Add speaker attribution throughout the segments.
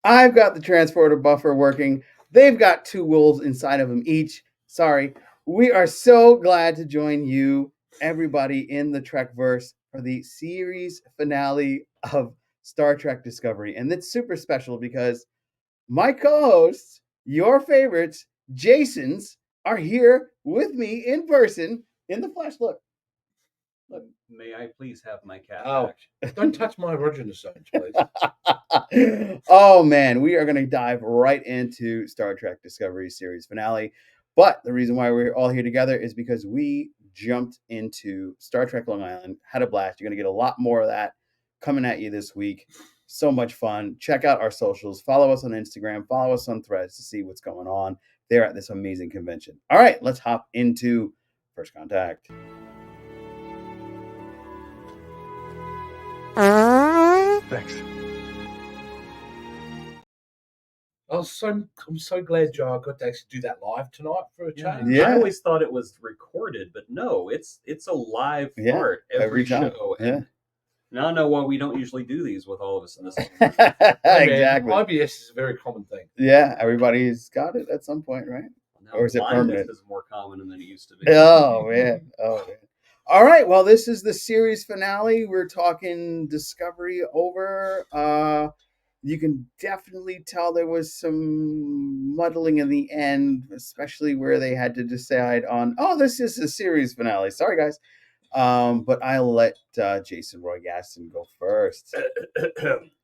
Speaker 1: I've got the transporter buffer working. They've got two wolves inside of them each. Sorry. We are so glad to join you, everybody in the Trekverse, for the series finale of Star Trek Discovery. And it's super special because my co-hosts, your favorites, Jason's, are here with me in person in the flesh. Look.
Speaker 2: May I please have my cat
Speaker 3: Oh,
Speaker 2: back?
Speaker 3: don't touch my original signs, please.
Speaker 1: Oh man, we are going to dive right into Star Trek Discovery series finale. But the reason why we're all here together is because we jumped into Star Trek Long Island, had a blast. You're going to get a lot more of that coming at you this week. So much fun. Check out our socials. Follow us on Instagram. Follow us on Threads to see what's going on there at this amazing convention. All right, let's hop into First Contact.
Speaker 3: Thanks. I'm so glad, Joe, I got to actually do that live tonight for a change.
Speaker 1: Yeah.
Speaker 2: I always thought it was recorded, but no, it's a live part every
Speaker 1: time.
Speaker 2: show. And now I know why we don't usually do these with all of us in this.
Speaker 1: Exactly.
Speaker 3: IBS is a very common thing.
Speaker 1: Yeah, everybody's got it at some point, right?
Speaker 2: Now
Speaker 1: Or is it permanent?
Speaker 2: is more common than it used to be.
Speaker 1: Oh man. All right. Well, this is the series finale. We're talking Discovery over. You can definitely tell there was some muddling in the end, especially where they had to decide on, oh, this is a series finale. Sorry, guys. But I'll let Jason Roy Gaston go first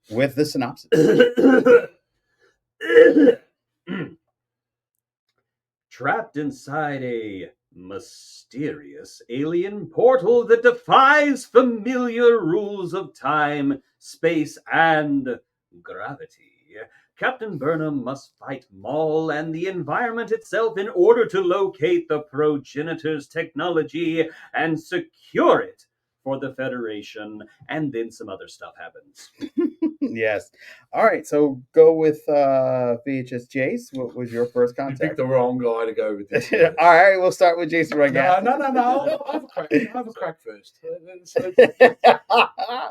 Speaker 1: with the synopsis.
Speaker 2: Trapped inside a mysterious alien portal that defies familiar rules of time, space, and gravity, Captain Burnham must fight Moll and the environment itself in order to locate the Progenitors' technology and secure it for the Federation, and then some other stuff happens.
Speaker 1: Yes. All right, so go with VHS Jace. What was your first
Speaker 3: You
Speaker 1: contact?
Speaker 3: picked the wrong guy to go with this.
Speaker 1: All right, we'll start with Jason Roy Gaston.
Speaker 3: No. I'll have a crack first.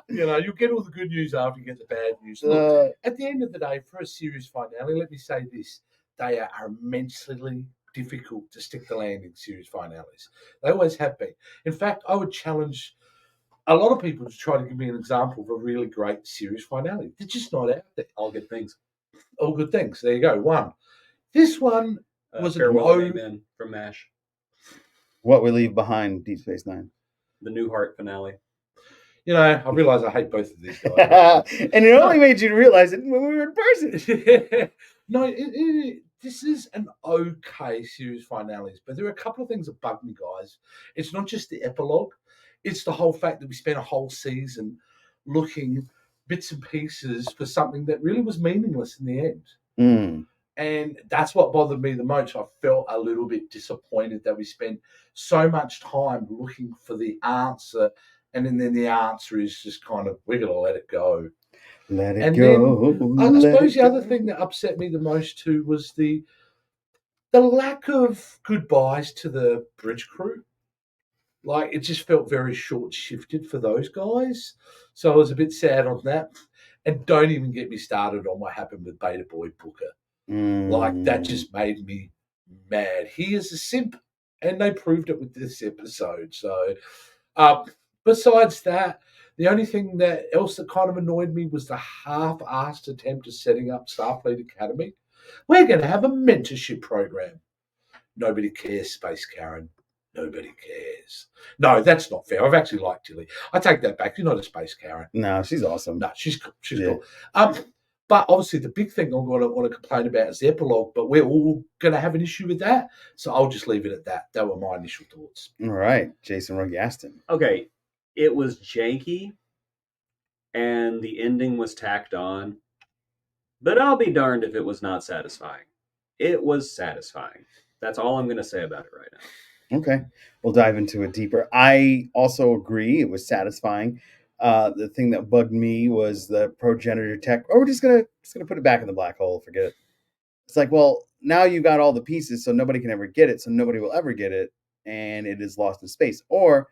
Speaker 3: You get all the good news after you get the bad news. Look, at the end of the day, for a series finale, let me say this: they are immensely difficult to stick the landing series finales. They always have been. In fact, I would challenge a lot of people to try to give me an example of a really great series finale. They're just not out there.
Speaker 2: All good things.
Speaker 3: All good things. There you go. One. This one was
Speaker 2: Farewell and Amen from MASH.
Speaker 1: What We Leave Behind, Deep Space Nine.
Speaker 2: The Newhart finale.
Speaker 3: I realize I hate both of these guys.
Speaker 1: And it only made you realize it when we were in person.
Speaker 3: No, this is an okay series finales, but there are a couple of things that bug me, guys. It's not just the epilogue. It's the whole fact that we spent a whole season looking bits and pieces for something that really was meaningless in the end.
Speaker 1: Mm.
Speaker 3: And that's what bothered me the most. I felt a little bit disappointed that we spent so much time looking for the answer, and then the answer is just kind of, we're going to let it go.
Speaker 1: Let it go.
Speaker 3: I suppose the other thing that upset me the most too was the lack of goodbyes to the bridge crew. Like, it just felt very short-shifted for those guys. So I was a bit sad on that. And don't even get me started on what happened with Beta Boy Booker. Like, that just made me mad. He is a simp, and they proved it with this episode. So, besides that, the only thing else that kind of annoyed me was the half-assed attempt at setting up Starfleet Academy. We're going to have a mentorship program. Nobody cares, Space Karen. Nobody cares. No, that's not fair. I've actually liked Tilly. I take that back. You're not a Space Karen.
Speaker 1: No, she's awesome.
Speaker 3: No, she's cool. She's cool. But obviously, the big thing I'm going to want to complain about is the epilogue, but we're all going to have an issue with that. So I'll just leave it at that. That were my initial thoughts.
Speaker 1: All right. Jason Roy Gaston.
Speaker 2: Okay. It was janky, and the ending was tacked on. But I'll be darned if it was not satisfying. It was satisfying. That's all I'm going to say about it right now.
Speaker 1: Okay. We'll dive into it deeper. I also agree. It was satisfying. The thing that bugged me was the progenitor tech. Oh, we're just gonna put it back in the black hole. Forget it. It's like, well, now you got all the pieces, so nobody can ever get it, so nobody will ever get it, and it is lost in space. Or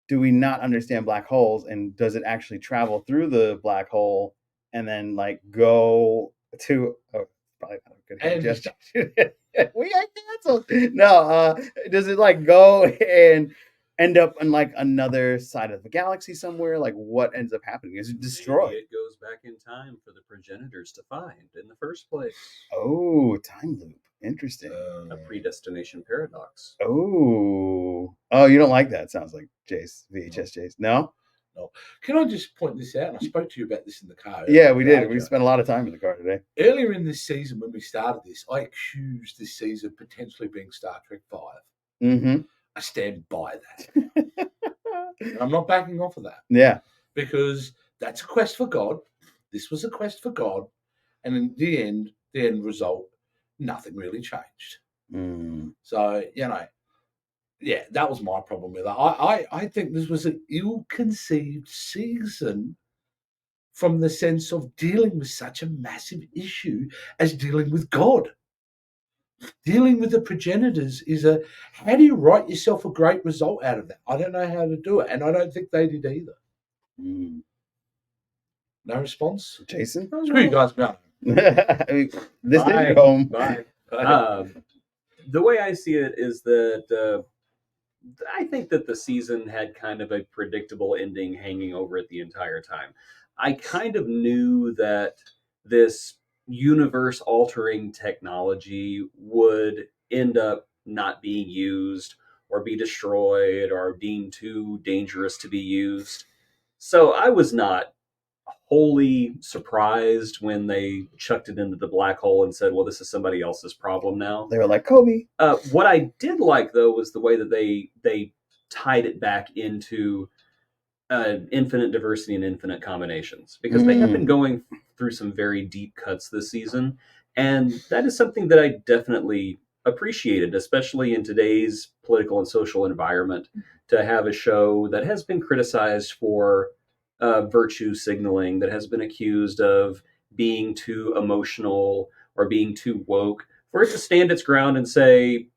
Speaker 1: do we not understand black holes, and does it actually travel through the black hole and then like go to probably not a good
Speaker 3: And
Speaker 1: gesture. We got canceled. No, does it like go and end up on like another side of the galaxy somewhere? Like what ends up happening? Is it destroyed?
Speaker 2: Maybe it goes back in time for the progenitors to find in the first place.
Speaker 1: Oh, time loop. Interesting.
Speaker 2: A predestination paradox.
Speaker 1: Oh, you don't like that? Sounds like Jace, VHS Jace. No?
Speaker 3: No. Can I just point this out? And I spoke to you about this in the car.
Speaker 1: Yeah, we did.
Speaker 3: earlier,
Speaker 1: We
Speaker 3: Joe.
Speaker 1: spent a lot of time in the car today.
Speaker 3: Earlier in this season, when we started this, I accused this season of potentially being Star Trek 5.
Speaker 1: Mm-hmm.
Speaker 3: I stand by that. And I'm not backing off of that.
Speaker 1: Yeah.
Speaker 3: Because that's a quest for God. This was a quest for God. And in the end result, nothing really changed.
Speaker 1: Mm.
Speaker 3: So, yeah, that was my problem with it. I think this was an ill-conceived season from the sense of dealing with such a massive issue as dealing with God. Dealing with the progenitors is how do you write yourself a great result out of that? I don't know how to do it, and I don't think they did either.
Speaker 1: Mm.
Speaker 3: No response?
Speaker 1: Jason?
Speaker 3: Screw you guys, no.
Speaker 1: This is
Speaker 2: Bye.
Speaker 1: your home.
Speaker 2: Bye. The way I see it is that I think that the season had kind of a predictable ending hanging over it the entire time. I kind of knew that this universe altering technology would end up not being used or be destroyed or deemed too dangerous to be used. So I was not wholly surprised when they chucked it into the black hole and said, well, this is somebody else's problem now.
Speaker 1: They were like, Kobe.
Speaker 2: What I did like, though, was the way that they tied it back into infinite diversity and infinite combinations, because they have been going through some very deep cuts this season, and that is something that I definitely appreciated, especially in today's political and social environment, to have a show that has been criticized for virtue signaling, that has been accused of being too emotional or being too woke, for it to stand its ground and say,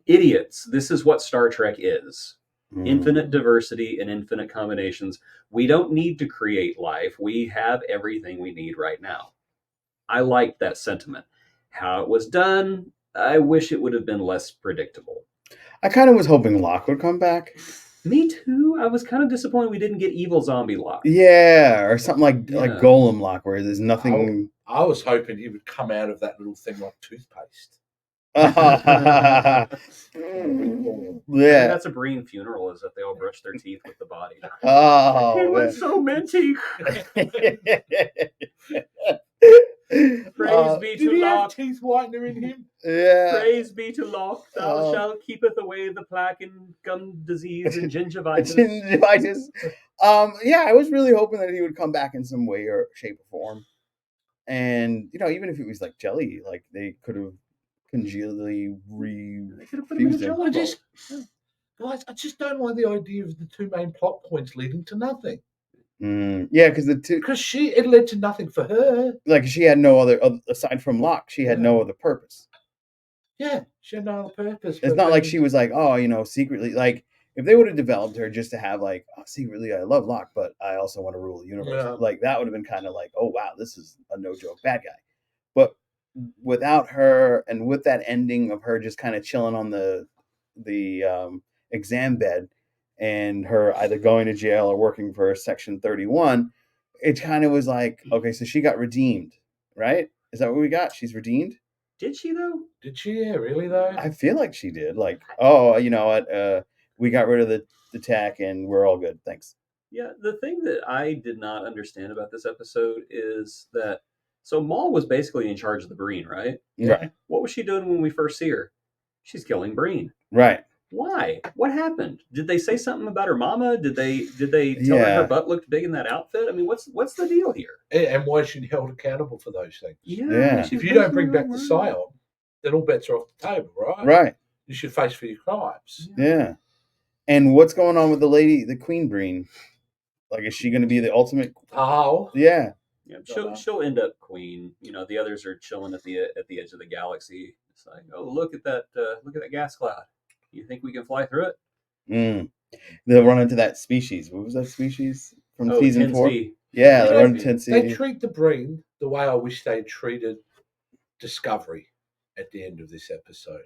Speaker 2: idiots, this is what Star Trek is. Infinite diversity and infinite combinations. We don't need to create life. We have everything we need right now. I liked that sentiment. How it was done, I wish it would have been less predictable.
Speaker 1: I kind of was hoping Locke would come back.
Speaker 2: Me too. I was kind of disappointed we didn't get evil zombie Locke.
Speaker 1: Yeah, or something like
Speaker 2: Yeah.
Speaker 1: Golem Locke, where there's nothing.
Speaker 3: I was hoping he would come out of that little thing like toothpaste.
Speaker 1: Yeah.
Speaker 2: That's a Breen funeral, is that they all brush their teeth with the body.
Speaker 1: Oh,
Speaker 2: He
Speaker 1: man.
Speaker 2: was so minty. Praise be
Speaker 3: Did
Speaker 2: to
Speaker 3: he have
Speaker 2: Locke.
Speaker 3: teeth whitener in him?
Speaker 1: Yeah.
Speaker 2: Praise be to Locke. Thou shalt keepeth away the plaque and gum disease and gingivitis.
Speaker 1: Yeah, I was really hoping that he would come back in some way or shape or form. And, even if it was like jelly, like they could have congealably refused him.
Speaker 3: Guys, I just don't like the idea of the two main plot points leading to nothing.
Speaker 1: Yeah, because
Speaker 3: it led to nothing for her.
Speaker 1: Like she had no other aside from Locke, she had no other purpose.
Speaker 3: Yeah, she had no other purpose.
Speaker 1: It's not like she was like, secretly, like if they would have developed her just to have like, secretly I love Locke, but I also want to rule the universe.
Speaker 3: Yeah.
Speaker 1: Like that would have been kind of like, oh wow, this is a no joke bad guy. But without her and with that ending of her just kind of chilling on the exam bed and her either going to jail or working for Section 31, it kind of was like, okay, so she got redeemed, right? Is that what we got? She's redeemed?
Speaker 2: Did she though?
Speaker 3: Did she? Yeah, really though?
Speaker 1: I feel like she did. Like, oh, you know what? We got rid of the tech and we're all good. Thanks.
Speaker 2: Yeah, the thing that I did not understand about this episode is that so Moll was basically in charge of the Breen, right?
Speaker 1: Right.
Speaker 2: What was she doing when we first see her? She's killing Breen.
Speaker 1: Right.
Speaker 2: Why? What happened? Did they say something about her mama? Did they tell her butt looked big in that outfit? I mean, what's the deal here?
Speaker 3: And why is she held accountable for those things?
Speaker 1: Yeah.
Speaker 3: If you don't bring back the Scion, then all bets are off the table, right?
Speaker 1: Right.
Speaker 3: You should face for your crimes.
Speaker 1: Yeah. And what's going on with the Queen Breen? Like, is she going to be the ultimate?
Speaker 3: Oh.
Speaker 1: Yeah.
Speaker 2: Yeah, she'll end up queen. The others are chilling at the edge of the galaxy. It's like, oh, look at that gas cloud. You think we can fly through it?
Speaker 1: They'll run into that species. What was that species from season 4?
Speaker 2: 10C.
Speaker 1: Yeah, they run into 10C.
Speaker 3: They treat the Breen the way I wish they treated Discovery at the end of this episode.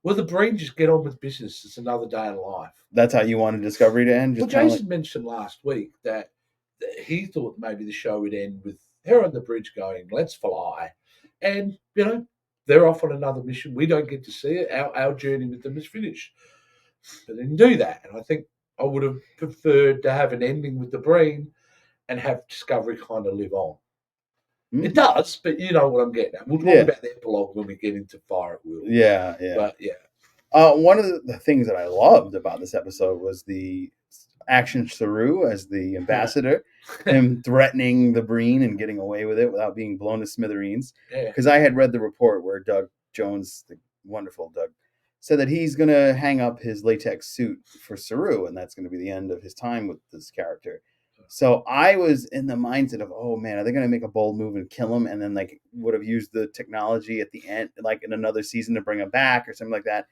Speaker 3: Well, the Breen just get on with business. It's another day in life.
Speaker 1: That's how you wanted Discovery to end?
Speaker 3: Well, Jason mentioned last week that he thought maybe the show would end with her on the bridge going, "Let's fly," and they're off on another mission. We don't get to see it. Our journey with them is finished. But they didn't do that, and I think I would have preferred to have an ending with the Breen and have Discovery kind of live on. It does, but you know what I'm getting at. We'll talk about the epilogue when we get into Fire at Will.
Speaker 1: Yeah.
Speaker 3: But yeah.
Speaker 1: One of the things that I loved about this episode was the action Saru as the ambassador, him threatening the Breen and getting away with it without being blown to smithereens. Because I had read the report where Doug Jones, the wonderful Doug, said that he's going to hang up his latex suit for Saru, and that's going to be the end of his time with this character. So I was in the mindset of, oh man, are they going to make a bold move and kill him, and then like would have used the technology at the end, like in another season, to bring him back or something like that.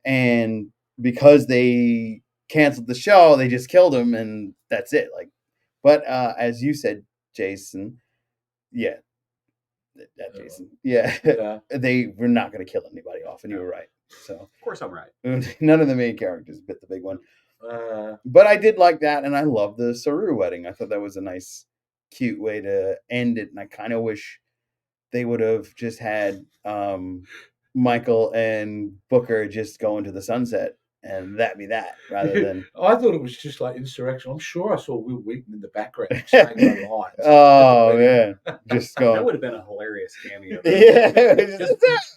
Speaker 1: And because they canceled the show, they just killed him, and that's it. Like, but as you said, Jason, Jason, they were not going to kill anybody off, and you were right. So
Speaker 2: of course I'm right.
Speaker 1: None of the main characters bit the big one. But I did like that, and I love the Saru wedding. I thought that was a nice, cute way to end it, and I kind of wish they would have just had Michael and Booker just go into the sunset, and that be that, rather than...
Speaker 3: I thought it was just like Insurrection. I'm sure I saw Will Wheaton in the background saying no lines.
Speaker 1: Oh, man. Just going...
Speaker 2: That would have been a hilarious cameo.
Speaker 1: Yeah.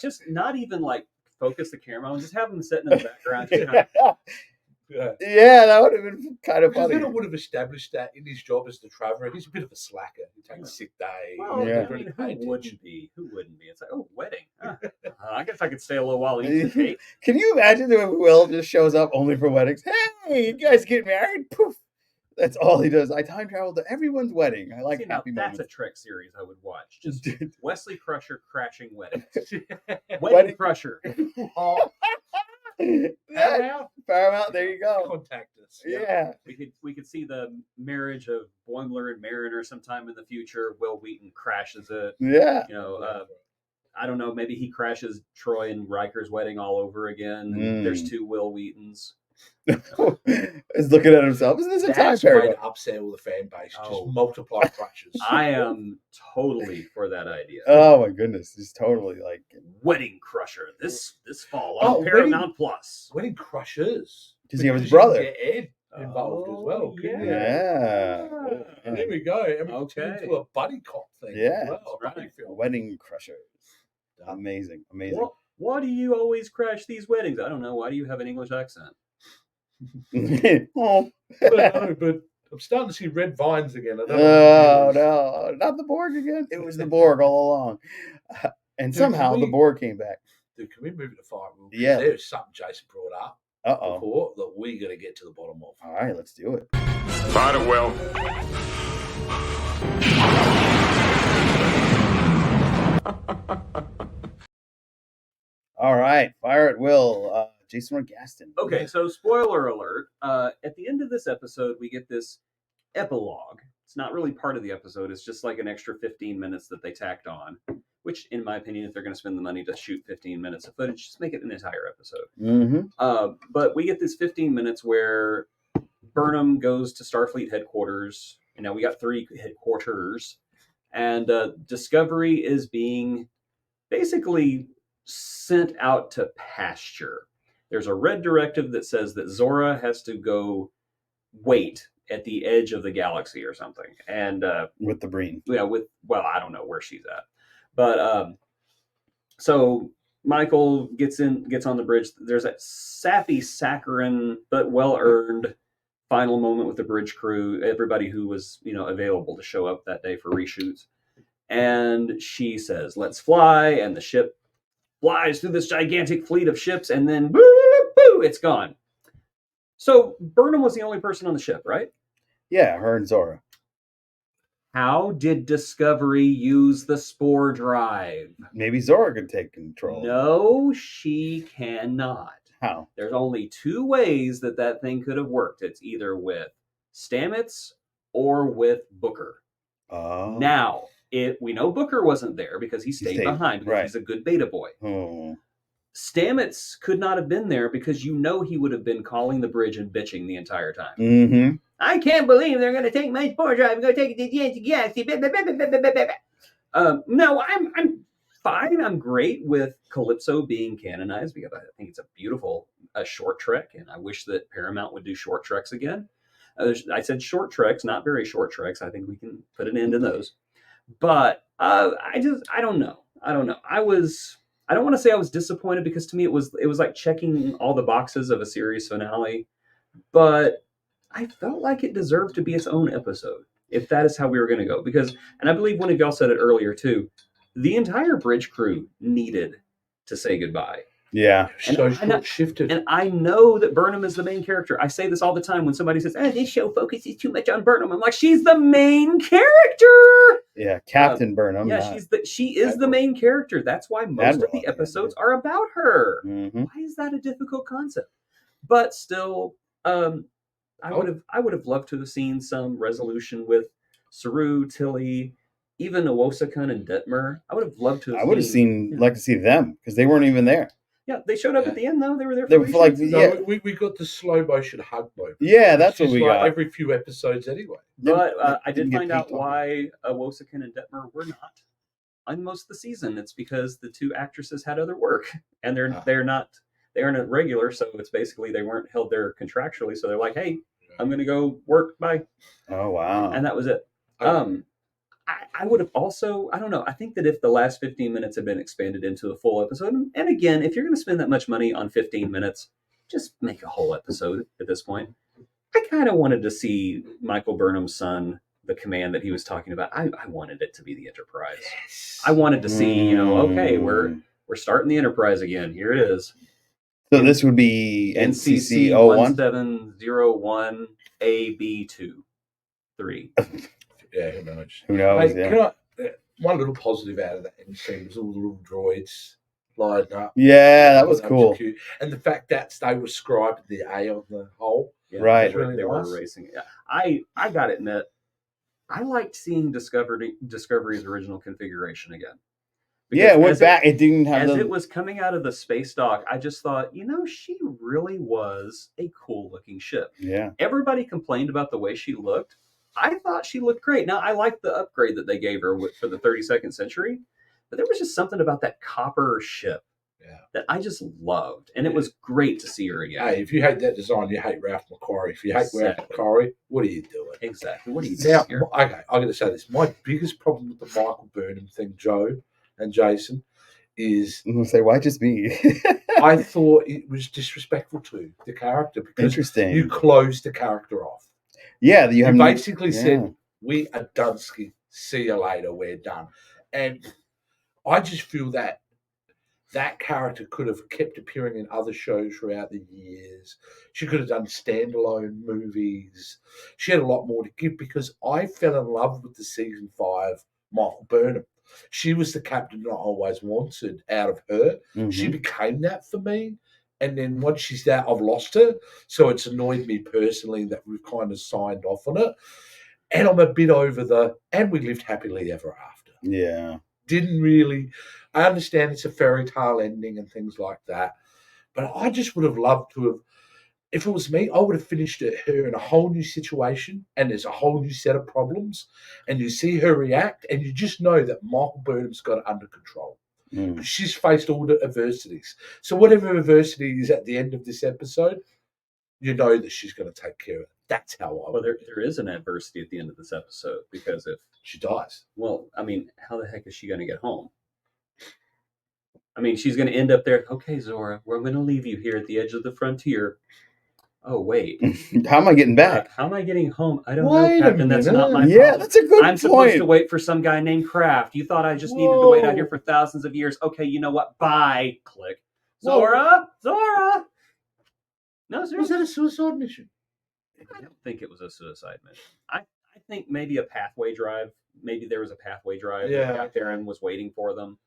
Speaker 2: just not even like focus the camera on, just have them sitting in the background. Just kind of...
Speaker 1: Yeah, that would have been kind of funny.
Speaker 3: Then it would have established that in his job as the traveler, he's a bit of a slacker. He takes a sick day.
Speaker 2: Well, yeah. I mean, who wouldn't be? It's like, oh, wedding. I guess I could stay a little while and eat the cake.
Speaker 1: Can you imagine if Will just shows up only for weddings? Hey, you guys get married? Poof. That's all he does. I time travel to everyone's wedding. I like happy moments.
Speaker 2: That's a Trek series I would watch. Just Wesley Crusher crashing weddings. Wedding Crusher.
Speaker 1: Paramount, there you go.
Speaker 3: Contact us.
Speaker 1: Yeah.
Speaker 2: We could see the marriage of Boimler and Mariner sometime in the future. Will Wheaton crashes it.
Speaker 1: Yeah.
Speaker 2: I don't know, maybe he crashes Troy and Riker's wedding all over again. There's two Will Wheatons.
Speaker 1: He's looking at himself. Isn't this a time paradox?
Speaker 3: To upset all the fan base. Just multiply crushes.
Speaker 2: I am totally for that idea.
Speaker 1: Oh my goodness, just totally like
Speaker 2: Wedding Crusher this fall on Paramount Plus.
Speaker 3: Wedding Crushers.
Speaker 1: Because he have his brother
Speaker 3: Ed involved as well.
Speaker 1: Yeah.
Speaker 3: And there we go. And we turn into a buddy cop thing.
Speaker 1: Yeah.
Speaker 3: Well,
Speaker 2: right.
Speaker 1: Wedding Crusher. Amazing.
Speaker 2: Why do you always crash these weddings? I don't know. Why do you have an English accent?
Speaker 1: Oh.
Speaker 3: But I'm starting to see red vines again. I don't
Speaker 1: know. No, not the Borg again. It was the Borg all along. And somehow the Borg came back.
Speaker 3: Dude, can we move it to Fire?
Speaker 1: Yeah.
Speaker 3: There's something Jason brought up before that we're going to get to the bottom of.
Speaker 1: All right, let's do it.
Speaker 4: Fire at will.
Speaker 1: All right, Fire at Will. Jason Gaston.
Speaker 2: Okay, so spoiler alert. At the end of this episode, we get this epilogue. It's not really part of the episode. It's just like an extra 15 minutes that they tacked on, which, in my opinion, if they're going to spend the money to shoot 15 minutes of footage, just make it an entire episode.
Speaker 1: Mm-hmm.
Speaker 2: But we get this 15 minutes where Burnham goes to Starfleet headquarters. And now we got 3 headquarters. And Discovery is being basically sent out to pasture. There's a red directive that says that Zora has to go wait at the edge of the galaxy or something. And
Speaker 1: with the Breen.
Speaker 2: Yeah, I don't know where she's at. But so Michael gets on the bridge. There's that sappy, saccharine, but well-earned final moment with the bridge crew, everybody who was, available to show up that day for reshoots. And she says, "Let's fly," and the ship flies through this gigantic fleet of ships, and then boo, it's gone. So Burnham was the only person on the ship, right?
Speaker 1: Yeah, her and Zora.
Speaker 2: How did Discovery use the spore drive?
Speaker 1: Maybe Zora could take control.
Speaker 2: No, she cannot.
Speaker 1: How?
Speaker 2: There's only 2 ways that thing could have worked. It's either with Stamets or with Booker.
Speaker 1: Oh.
Speaker 2: Now, We know Booker wasn't there because he stayed behind because
Speaker 1: right.
Speaker 2: he's a good beta boy.
Speaker 1: Oh.
Speaker 2: Stamets could not have been there because you know he would have been calling the bridge and bitching the entire time.
Speaker 1: Mm-hmm.
Speaker 2: I can't believe they're going to take my spore drive and go take it to the galaxy. No, I'm fine. I'm great with Calypso being canonized because I think it's a beautiful short trek, and I wish that Paramount would do short treks again. I said short treks, not very short treks. I think we can put an end to those. But I don't know. I don't want to say I was disappointed because to me it was like checking all the boxes of a series finale, but I felt like it deserved to be its own episode if that is how we were going to go. Because, and I believe one of y'all said it earlier too, the entire bridge crew needed to say goodbye.
Speaker 1: Yeah.
Speaker 3: So short-shifted.
Speaker 2: And I know that Burnham is the main character. I say this all the time when somebody says, this show focuses too much on Burnham. I'm like, she's the main character.
Speaker 1: Yeah, Captain Burnham.
Speaker 2: Yeah, she is the main character. That's why most of the episodes are about her.
Speaker 1: Mm-hmm.
Speaker 2: Why is that a difficult concept? But still, I would have loved to have seen some resolution with Saru, Tilly, even Owosakun and Detmer. I would have loved to have
Speaker 1: like to see them because they weren't even there.
Speaker 2: Yeah, they showed up at the end though. They were there for
Speaker 1: like
Speaker 3: we got the slow motion hug moment.
Speaker 1: Yeah, that's what we got
Speaker 3: every few episodes anyway.
Speaker 2: But I did find out why Owosakun and Detmer were not on most of the season. It's because the two actresses had other work, and they aren't regular, so it's basically they weren't held there contractually. So they're like, hey, I'm going to go work. Bye.
Speaker 1: Oh wow!
Speaker 2: And that was it. I would have also, I don't know, I think that if the last 15 minutes had been expanded into a full episode, and again, if you're going to spend that much money on 15 minutes, just make a whole episode at this point. I kind of wanted to see Michael Burnham's son, the command that he was talking about. I wanted it to be the Enterprise. Yes. I wanted to see, okay, we're starting the Enterprise again. Here it is.
Speaker 1: So this would be
Speaker 2: NCC 1701 AB23.
Speaker 3: Yeah, who knows?
Speaker 1: Who knows?
Speaker 3: Hey, one little positive out of that end scene was all the little droids lined up.
Speaker 1: Yeah, that was cool.
Speaker 3: Cute. And the fact that they were scribed the A on the hole.
Speaker 2: Yeah,
Speaker 1: right.
Speaker 2: Really they were erasing it. I got to admit, I liked seeing Discovery's original configuration again.
Speaker 1: Because it went back. It didn't have
Speaker 2: it was coming out of the space dock. I just thought, she really was a cool looking ship.
Speaker 1: Yeah.
Speaker 2: Everybody complained about the way she looked. I thought she looked great. Now, I liked the upgrade that they gave her for the 32nd century, but there was just something about that copper ship that I just loved, and it was great to see her again.
Speaker 3: Hey, if you hate that design, you hate Ralph McQuarrie. If you hate Ralph McQuarrie, what are you doing?
Speaker 2: Exactly. What are you doing here?
Speaker 3: Okay, I'm going to say this. My biggest problem with the Michael Burnham thing, Joe and Jason, is...
Speaker 1: I'm going to say, why just me?
Speaker 3: I thought it was disrespectful to the character because you closed the character off.
Speaker 1: Yeah,
Speaker 3: you basically said, we are done, Ski. See you later, we're done. And I just feel that character could have kept appearing in other shows throughout the years. She could have done standalone movies. She had a lot more to give because I fell in love with the season 5 Michael Burnham. She was the captain I always wanted out of her. Mm-hmm. She became that for me. And then once she's there, I've lost her. So it's annoyed me personally that we've kind of signed off on it. And I'm a bit over and we lived happily ever after.
Speaker 1: Yeah.
Speaker 3: Didn't really, I understand it's a fairy tale ending and things like that. But I just would have loved to have, if it was me, I would have finished her in a whole new situation and there's a whole new set of problems. And you see her react and you just know that Michael Burnham's got it under control. She's faced all the adversities. So whatever adversity is at the end of this episode, you know that she's going to take care of it. That's how I would.
Speaker 2: Well, there is an adversity at the end of this episode because if
Speaker 3: she dies,
Speaker 2: well, I mean, how the heck is she going to get home? I mean, she's going to end up there. Okay, Zora, I'm going to leave you here at the edge of the frontier. Oh, wait.
Speaker 1: How am I getting back?
Speaker 2: How am I getting home? I don't know, Captain. That's not my problem.
Speaker 1: Yeah, that's a good point.
Speaker 2: I'm supposed to wait for some guy named Kraft. You thought I just needed to wait out here for thousands of years. Okay, you know what? Bye. Click. Zora! Zora! No, seriously.
Speaker 3: Was that a suicide mission?
Speaker 2: I don't think it was a suicide mission. I think maybe a pathway drive. Maybe there was a pathway drive that got there and was waiting for them.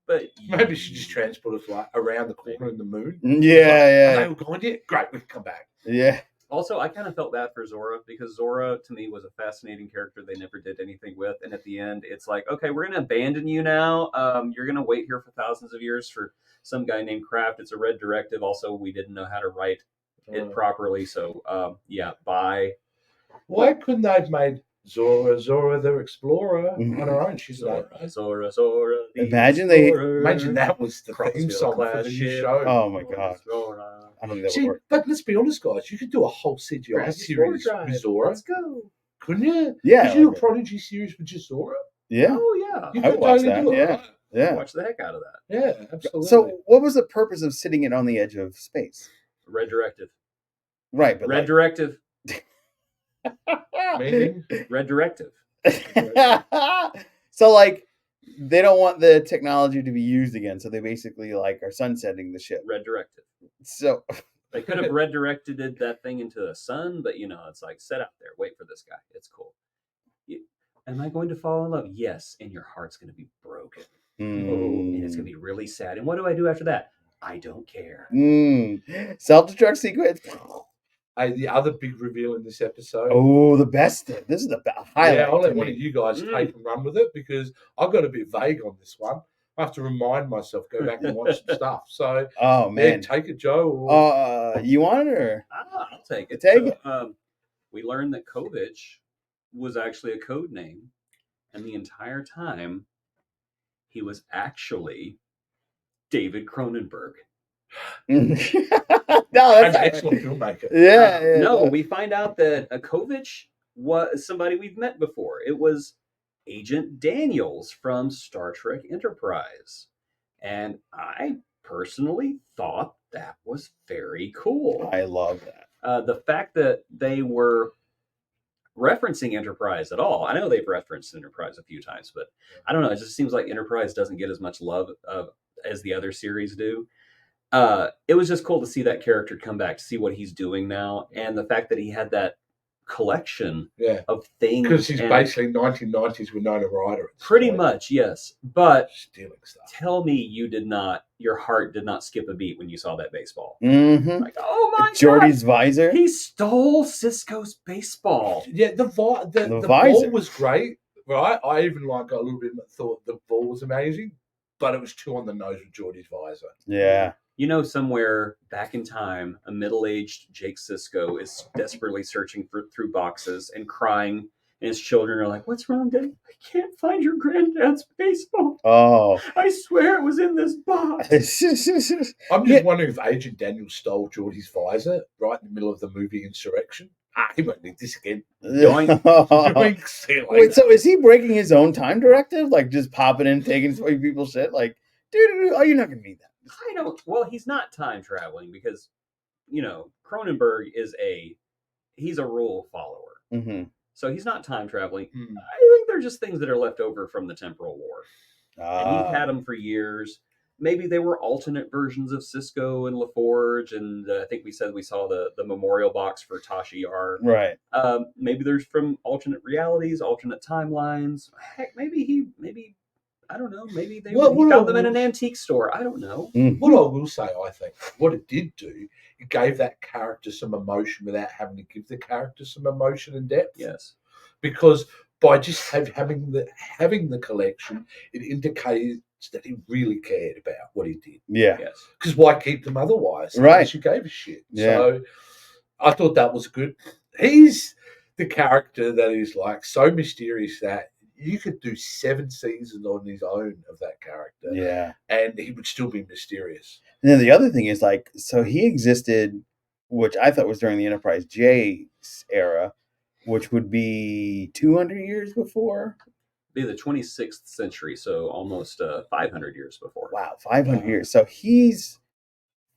Speaker 2: But
Speaker 3: maybe she just transported around the corner in the moon.
Speaker 1: Yeah.
Speaker 3: They were going, great, we can come back.
Speaker 1: Yeah.
Speaker 2: Also, I kind of felt bad for Zora because Zora to me was a fascinating character they never did anything with, and at the end, it's like, okay, we're gonna abandon you now. You're gonna wait here for thousands of years for some guy named Kraft. It's a red directive. Also, we didn't know how to write it properly, so yeah, bye.
Speaker 3: Why couldn't they have made Zora the Explorer on her own? She's
Speaker 2: Zora,
Speaker 3: like,
Speaker 2: Zora, the
Speaker 1: Imagine
Speaker 3: imagine that was the theme
Speaker 2: Crossfield
Speaker 3: song for the new
Speaker 2: ship.
Speaker 3: show.
Speaker 1: Oh my god.
Speaker 2: Zora.
Speaker 1: I don't think that
Speaker 3: See,
Speaker 1: would work.
Speaker 3: but let's be honest, guys. You could do a whole CGI
Speaker 2: Grab your
Speaker 3: series
Speaker 2: Spore
Speaker 3: with
Speaker 2: Drive.
Speaker 3: Zora,
Speaker 2: Let's go.
Speaker 3: couldn't you?
Speaker 1: Yeah.
Speaker 3: Could you do
Speaker 1: like
Speaker 3: a Prodigy series with just Zora?
Speaker 1: yeah.
Speaker 2: Oh yeah,
Speaker 3: You
Speaker 1: I
Speaker 3: could
Speaker 1: would watch
Speaker 3: totally
Speaker 1: that.
Speaker 3: do it.
Speaker 1: Yeah.
Speaker 3: Right?
Speaker 1: Yeah.
Speaker 2: watch the heck out of that.
Speaker 3: Yeah, absolutely.
Speaker 1: So, what was the purpose of sitting it on the edge of space?
Speaker 2: Red directive.
Speaker 1: Right, but
Speaker 2: Red directive.
Speaker 3: Meaning?
Speaker 2: Red directive.
Speaker 1: so like they don't want the technology to be used again, so they basically like are sunsetting the ship.
Speaker 2: Red directive.
Speaker 1: So
Speaker 2: They could have red directed that thing into the sun, but it's like set out there. Wait for this guy. It's cool. Am I going to fall in love? Yes, and your heart's going to be broken. And it's going to be really sad. And what do I do after that? I don't care.
Speaker 1: Self-destruct sequence.
Speaker 3: The other big reveal in this episode.
Speaker 1: Oh, the best. This is the highlight.
Speaker 3: Yeah, I'll let
Speaker 1: to
Speaker 3: one
Speaker 1: me.
Speaker 3: of you guys take and run with it because I got a bit vague on this one. I have to remind myself, go back and watch some stuff. So,
Speaker 1: Oh man,
Speaker 3: take it, Joe. Or...
Speaker 1: you want it or?
Speaker 2: I'll take it.
Speaker 1: Take it.
Speaker 2: We learned that Kovich was actually a code name, and the entire time he was actually David Cronenberg.
Speaker 3: No, that's an excellent filmmaker.
Speaker 1: Yeah.
Speaker 2: No, we find out that Kovich was somebody we've met before. It was Agent Daniels from Star Trek Enterprise. And I personally thought that was very cool.
Speaker 1: I love that.
Speaker 2: The fact that they were referencing Enterprise at all. I know they've referenced Enterprise a few times, but I don't know. It just seems like Enterprise doesn't get as much love as the other series do. It was just cool to see that character come back, to see what he's doing now, and the fact that he had that collection of things.
Speaker 3: Because he's basically 1990s Winona Ryder.
Speaker 2: Pretty much, yes. But
Speaker 3: stealing stuff.
Speaker 2: Tell me your heart did not skip a beat when you saw that baseball.
Speaker 1: Mm-hmm.
Speaker 2: Like, oh my
Speaker 1: Geordi's
Speaker 2: God.
Speaker 1: visor.
Speaker 2: He stole Cisco's baseball.
Speaker 3: Yeah, the ball was great, right? I even got a little bit thought the ball was amazing, but it was too on the nose with Geordi's visor.
Speaker 1: Yeah.
Speaker 2: Somewhere back in time, a middle-aged Jake Sisko is desperately searching through boxes and crying, and his children are like, "What's wrong, Dad? I can't find your granddad's baseball.
Speaker 1: Oh,
Speaker 2: I swear it was in this box."
Speaker 3: I'm just wondering if Agent Daniels stole Geordie's visor right in the middle of the movie Insurrection. He won't need this again.
Speaker 1: Wait, so is he breaking his own time directive? Like just popping in, taking people's shit? Like, dude, oh, you're not gonna need that.
Speaker 2: Well, he's not time traveling because, Cronenberg he's a rule follower.
Speaker 1: Mm-hmm.
Speaker 2: So he's not time traveling. I think they're just things that are left over from the temporal war. And he's had them for years. Maybe they were alternate versions of Sisko and LaForge, and I think we said we saw the memorial box for Tasha Yar.
Speaker 1: Right.
Speaker 2: Maybe there's from alternate realities, alternate timelines. Heck, maybe I don't know. Maybe he found them in an antique store. I don't know.
Speaker 3: What I will say, I think, what it did do, it gave that character some emotion without having to give the character some emotion and depth.
Speaker 2: Yes.
Speaker 3: Because by just having the collection, it indicates that he really cared about what he did.
Speaker 1: Yeah.
Speaker 2: Yes.
Speaker 3: Because why keep them otherwise?
Speaker 1: Right.
Speaker 3: Unless you gave a shit.
Speaker 1: Yeah.
Speaker 3: So I thought that was good. He's the character that is like so mysterious that you could do 7 seasons on his own of that character.
Speaker 1: Yeah.
Speaker 3: And he would still be mysterious.
Speaker 1: And then the other thing is so he existed, which I thought was during the Enterprise J era, which would be 200 years before.
Speaker 2: Be the 26th century, so almost 500 years before.
Speaker 1: Wow, 500 years. So he's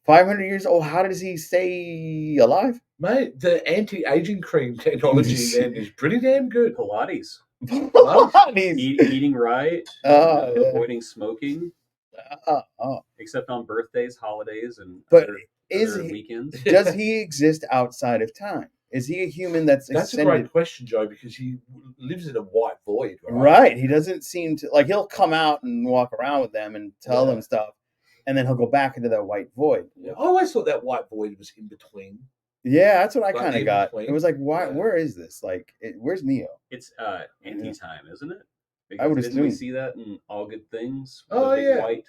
Speaker 1: 500 years old. How does he stay alive?
Speaker 3: Mate, the anti-aging cream technology then is pretty damn good.
Speaker 2: Pilates.
Speaker 1: Pilates.
Speaker 2: Eating right. Avoiding smoking. Except on birthdays, holidays, and other weekends.
Speaker 1: Does he exist outside of time? Is he a human that's extended?
Speaker 3: A great question, Joe, because he lives in a white void.
Speaker 1: Right. He doesn't seem to he'll come out and walk around with them and tell them stuff, and then he'll go back into that white void.
Speaker 3: Yeah. I always thought that white void was in between
Speaker 1: Yeah, that's what I
Speaker 3: Like
Speaker 1: kind of
Speaker 3: in
Speaker 1: got.
Speaker 3: between.
Speaker 1: It was like, why?
Speaker 3: Yeah.
Speaker 1: Where is this? Like, where's Neo?
Speaker 2: It's anti-time, isn't it?
Speaker 1: I would
Speaker 2: Because didn't we
Speaker 1: assume.
Speaker 2: see that in All Good Things?
Speaker 3: Oh,
Speaker 2: the big
Speaker 3: yeah.
Speaker 2: white,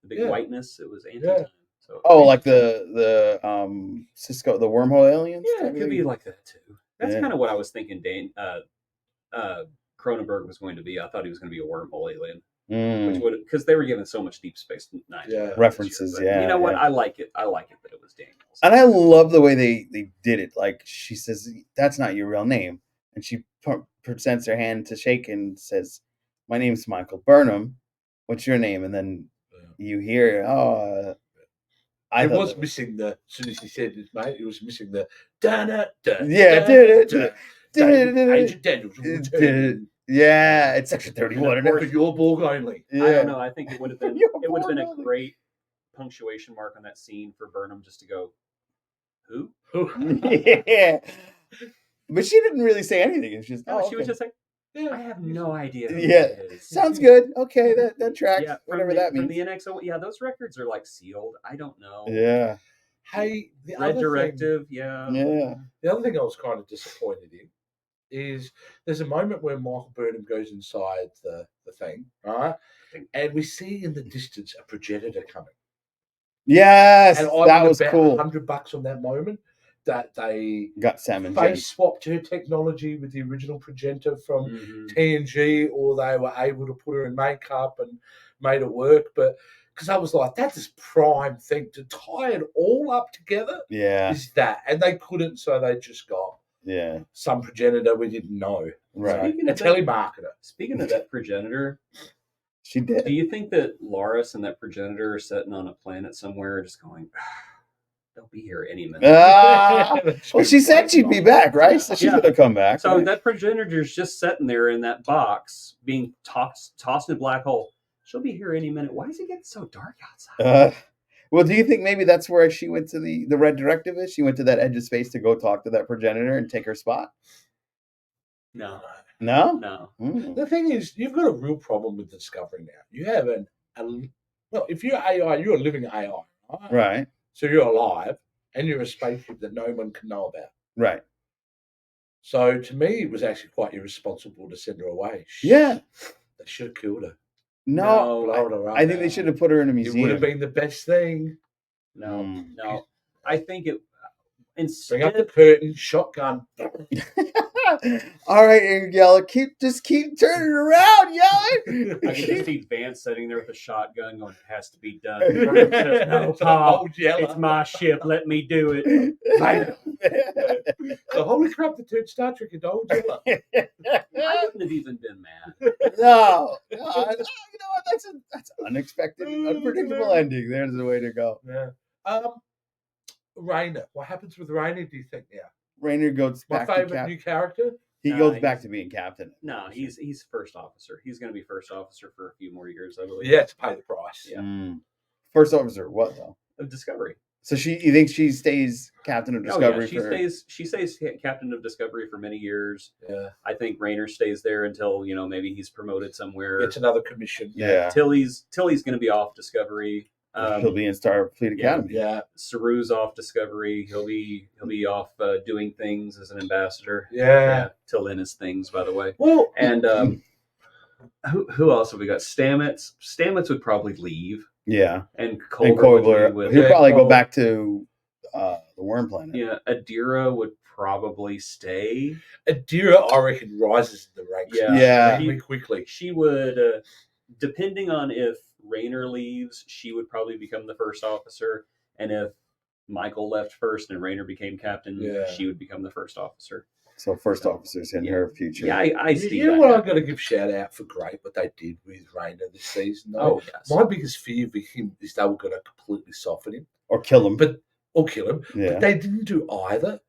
Speaker 2: the big
Speaker 3: Yeah.
Speaker 2: whiteness. It was anti-time. So
Speaker 1: Oh, like the Cisco, the wormhole aliens.
Speaker 2: yeah,
Speaker 1: type
Speaker 2: it
Speaker 1: of
Speaker 2: could
Speaker 1: thing?
Speaker 2: be like that too. That's
Speaker 1: Yeah.
Speaker 2: kind of what I was thinking. Cronenberg was going to be. I thought he was going to be a wormhole alien, which
Speaker 1: Mm,
Speaker 2: would because they were given so much Deep Space Nine
Speaker 3: Yeah.
Speaker 1: references.
Speaker 2: But you
Speaker 1: Yeah,
Speaker 2: know what?
Speaker 1: yeah.
Speaker 2: I like it. I like it that it was Daniels.
Speaker 1: And I love the way they did it. Like she says, "That's not your real name," and she presents her hand to shake and says, "My name's Michael Burnham. What's your name?" And then you hear, "Oh, I
Speaker 3: It
Speaker 1: thought
Speaker 3: was
Speaker 1: that
Speaker 3: missing the. As soon as he said it, mate, it was missing the. Da-na, da,
Speaker 1: yeah,
Speaker 3: da, David, Agent Daniels will return.
Speaker 1: yeah, it's Section
Speaker 2: And of
Speaker 1: 31.
Speaker 3: For your Borg only.
Speaker 1: Yeah.
Speaker 2: I don't know. I think it would have been
Speaker 1: You're
Speaker 2: it would have been a
Speaker 1: Borg.
Speaker 2: great punctuation mark on that scene for Burnham just to go, who?
Speaker 1: Yeah, but she didn't really say anything. It's just,
Speaker 2: No,
Speaker 1: oh,
Speaker 2: she was
Speaker 1: okay.
Speaker 2: just like, I have no idea who
Speaker 1: Yeah,
Speaker 2: that is.
Speaker 1: sounds good. Okay, that tracks.
Speaker 2: Yeah,
Speaker 1: Whatever that
Speaker 2: from
Speaker 1: means.
Speaker 2: the NXO. Yeah, those records are like sealed. I don't know.
Speaker 1: Yeah,
Speaker 3: Hey, the
Speaker 2: Red
Speaker 3: other
Speaker 2: Directive.
Speaker 3: thing,
Speaker 1: yeah.
Speaker 3: the other thing I was kind of disappointed in is there's a moment where Michael Burnham goes inside the thing, right? And we see in the distance a progenitor coming.
Speaker 1: Yes,
Speaker 3: And I
Speaker 1: that
Speaker 3: would
Speaker 1: was
Speaker 3: bet
Speaker 1: cool.
Speaker 3: $100 on that moment that they
Speaker 1: Got Sam and
Speaker 3: face
Speaker 1: James.
Speaker 3: swapped her technology with the original progenitor from
Speaker 2: Mhm.
Speaker 3: TNG, or they were able to put her in makeup and made it work. But because I was like, that's a prime thing to tie it all up together.
Speaker 1: Yeah,
Speaker 3: Is that, and they couldn't, so they just got
Speaker 1: yeah,
Speaker 3: some progenitor we didn't know.
Speaker 1: right.
Speaker 2: Speaking
Speaker 3: A
Speaker 2: of that,
Speaker 3: telemarketer.
Speaker 2: speaking of that progenitor,
Speaker 1: She
Speaker 2: do
Speaker 1: did.
Speaker 2: you think that Laris and that progenitor are sitting on a planet somewhere, just going, they'll be here any minute?
Speaker 1: Ah, well, she said she'd be back, right? So she's
Speaker 2: Yeah.
Speaker 1: gonna come back.
Speaker 2: So
Speaker 1: right?
Speaker 2: that progenitor's just sitting there in that box, being tossed in a black hole. She'll be here any minute. Why is it getting so dark outside?
Speaker 1: Well, do you think maybe that's where she went to the Red Directive is? She went to that edge of space to go talk to that progenitor and take her spot?
Speaker 2: No,
Speaker 1: No?
Speaker 2: no.
Speaker 1: Mm.
Speaker 3: The thing is, you've got a real problem with Discovery now. You have well, if you're AI, you're a living AI, right?
Speaker 1: Right,
Speaker 3: So you're alive, and you're a spaceship that no one can know about.
Speaker 1: right.
Speaker 3: So to me, it was actually quite irresponsible to send her away.
Speaker 1: Yeah.
Speaker 3: They should have killed her.
Speaker 1: No,
Speaker 3: Blown her up.
Speaker 1: I think they should have put her in a
Speaker 3: It would have
Speaker 1: museum.
Speaker 3: been the best thing.
Speaker 2: No,
Speaker 1: Mm.
Speaker 2: no. I think it.
Speaker 3: Bring up the
Speaker 2: Instead,
Speaker 3: curtain, shotgun.
Speaker 1: All right, Yeller, just keep turning around, Yeller.
Speaker 2: I can just see Vance sitting there with a shotgun, going, "It has to be done." Burnham says, "No,
Speaker 3: It's
Speaker 2: Pa,
Speaker 3: old Yeller.
Speaker 2: it's my ship. Let me do it."
Speaker 3: So holy crap, they turned Star Trek into old Yeller.
Speaker 2: I wouldn't have even been mad.
Speaker 1: No, you know what? That's unexpected, unpredictable ending. There's the way to go.
Speaker 3: Yeah. Rainer. What happens with Rainer, do you think now?
Speaker 1: Rainer goes
Speaker 3: My
Speaker 1: back to
Speaker 3: favorite
Speaker 1: captain.
Speaker 3: new character?
Speaker 1: He
Speaker 2: Nah,
Speaker 1: goes back
Speaker 2: he's-
Speaker 1: to being captain.
Speaker 2: No, he's first officer. He's going to be first officer for a few more years, I believe.
Speaker 3: Yeah, to pay the price.
Speaker 2: Yeah.
Speaker 1: First officer, what though?
Speaker 2: Of Discovery.
Speaker 1: So you think she stays captain of Discovery?
Speaker 2: Oh yeah, she stays captain of Discovery for many years.
Speaker 3: Yeah.
Speaker 2: I think Raynor stays there until maybe he's promoted somewhere.
Speaker 3: It's another commission.
Speaker 1: Yeah.
Speaker 2: Tilly's going to be off Discovery.
Speaker 1: He'll be in Starfleet Academy.
Speaker 2: Yeah, Saru's off Discovery. He'll be off doing things as an ambassador.
Speaker 3: Yeah.
Speaker 2: Till then his things, by the way.
Speaker 3: Well,
Speaker 2: and who else have we got? Stamets. Stamets would probably leave.
Speaker 1: Yeah.
Speaker 2: And
Speaker 1: Coulter. He'll probably go back to the Worm Planet.
Speaker 2: Yeah. Adira would probably stay.
Speaker 3: Adira, I reckon, rises in the ranks.
Speaker 1: Yeah.
Speaker 3: Quickly.
Speaker 2: She would, depending on if Raynor leaves, she would probably become the first officer. And if Michael left first and Raynor became captain, she would become the first officer.
Speaker 1: So first officers in her future.
Speaker 2: Yeah, I see.
Speaker 3: You know what I've got to give shout out for great what they did with Raynor this season. Though?
Speaker 2: Oh yes.
Speaker 3: My biggest fear with him is they were going to completely soften him
Speaker 1: or kill him,
Speaker 3: or kill him.
Speaker 1: Yeah.
Speaker 3: But they didn't do either.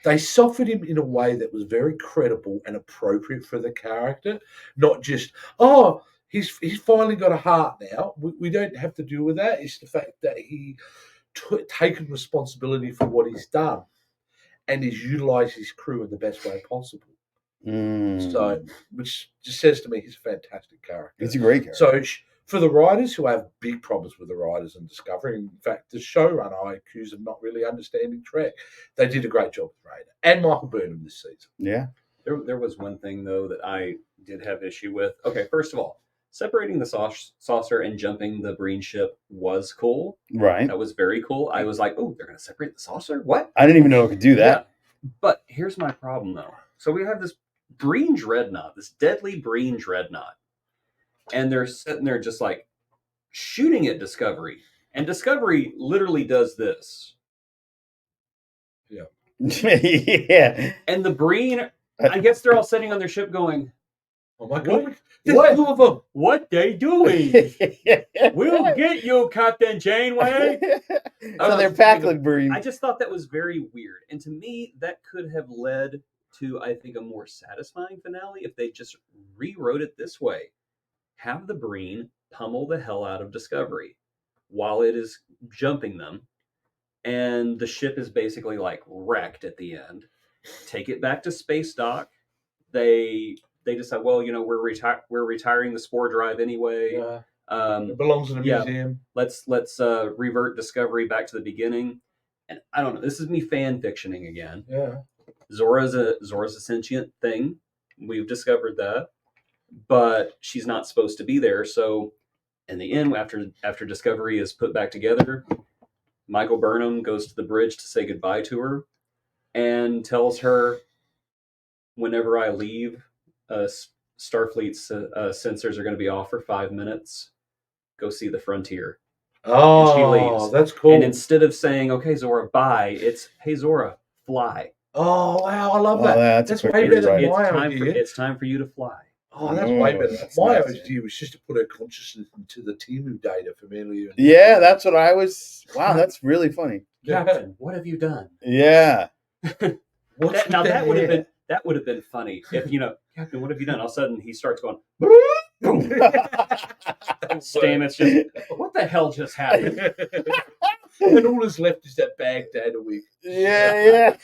Speaker 3: They softened him in a way that was very credible and appropriate for the character, not just he's finally got a heart now. We don't have to deal with that. It's the fact that he taken responsibility for what he's done. And he's utilised his crew in the best way possible. So, which just says to me he's a fantastic character.
Speaker 1: He's a great character.
Speaker 3: So, for the writers who have big problems with the writers and Discovery. In fact, the showrunner I accuse of not really understanding Trek. They did a great job with Raider and Michael Burnham this season.
Speaker 1: Yeah.
Speaker 2: There was one thing though that I did have issue with. Okay, first of all, separating the saucer and jumping the Breen ship was cool.
Speaker 1: Right.
Speaker 2: That was very cool. I was like, oh, they're going to separate the saucer? What?
Speaker 1: I didn't even know it could do that.
Speaker 2: Yeah. But here's my problem though. So we have this Breen dreadnought, this deadly Breen dreadnought, and they're sitting there just like shooting at Discovery, and Discovery literally does this.
Speaker 3: Yeah.
Speaker 1: Yeah.
Speaker 2: And the Breen, I guess they're all sitting on their ship going,
Speaker 3: oh my God.
Speaker 2: What?
Speaker 3: Two of them.
Speaker 2: What they doing? We'll get you, Captain Janeway.
Speaker 1: So they're Packlet Breen.
Speaker 2: I just thought that was very weird. And to me, that could have led to, I think, a more satisfying finale if they just rewrote it this way. Have the Breen pummel the hell out of Discovery while it is jumping them. And the ship is basically like wrecked at the end. Take it back to space dock. They decide, well, we're retiring the spore drive anyway.
Speaker 3: It belongs in a museum.
Speaker 2: Let's revert Discovery back to the beginning. And I don't know. This is me fan fictioning again.
Speaker 3: Yeah.
Speaker 2: Zora's a sentient thing. We've discovered that, but she's not supposed to be there. So, in the end, after Discovery is put back together, Michael Burnham goes to the bridge to say goodbye to her, and tells her, "Whenever I leave, Starfleet's sensors are going to be off for 5 minutes. Go see the frontier."
Speaker 3: Oh,
Speaker 2: and she leaves.
Speaker 3: That's cool.
Speaker 2: And instead of saying, "Okay, Zora, bye," it's, "Hey, Zora, fly."
Speaker 3: Oh, wow, I love that.
Speaker 1: That's
Speaker 3: way
Speaker 1: pretty
Speaker 3: better than
Speaker 1: right.
Speaker 3: my idea.
Speaker 2: It's time for you to fly.
Speaker 3: Oh, that's way better.
Speaker 1: That's
Speaker 3: My
Speaker 1: nice.
Speaker 3: idea was just to put her consciousness into the Timu data from earlier.
Speaker 1: Yeah, that's what I was. Wow, that's really funny.
Speaker 2: Captain, what have you done?
Speaker 1: Yeah.
Speaker 2: That would have been funny if, "Captain, what have you done?" All of a sudden he starts going, boom. Stamets just, what the hell just happened?
Speaker 3: And all that's left is that Baghdad wig.
Speaker 1: Yeah.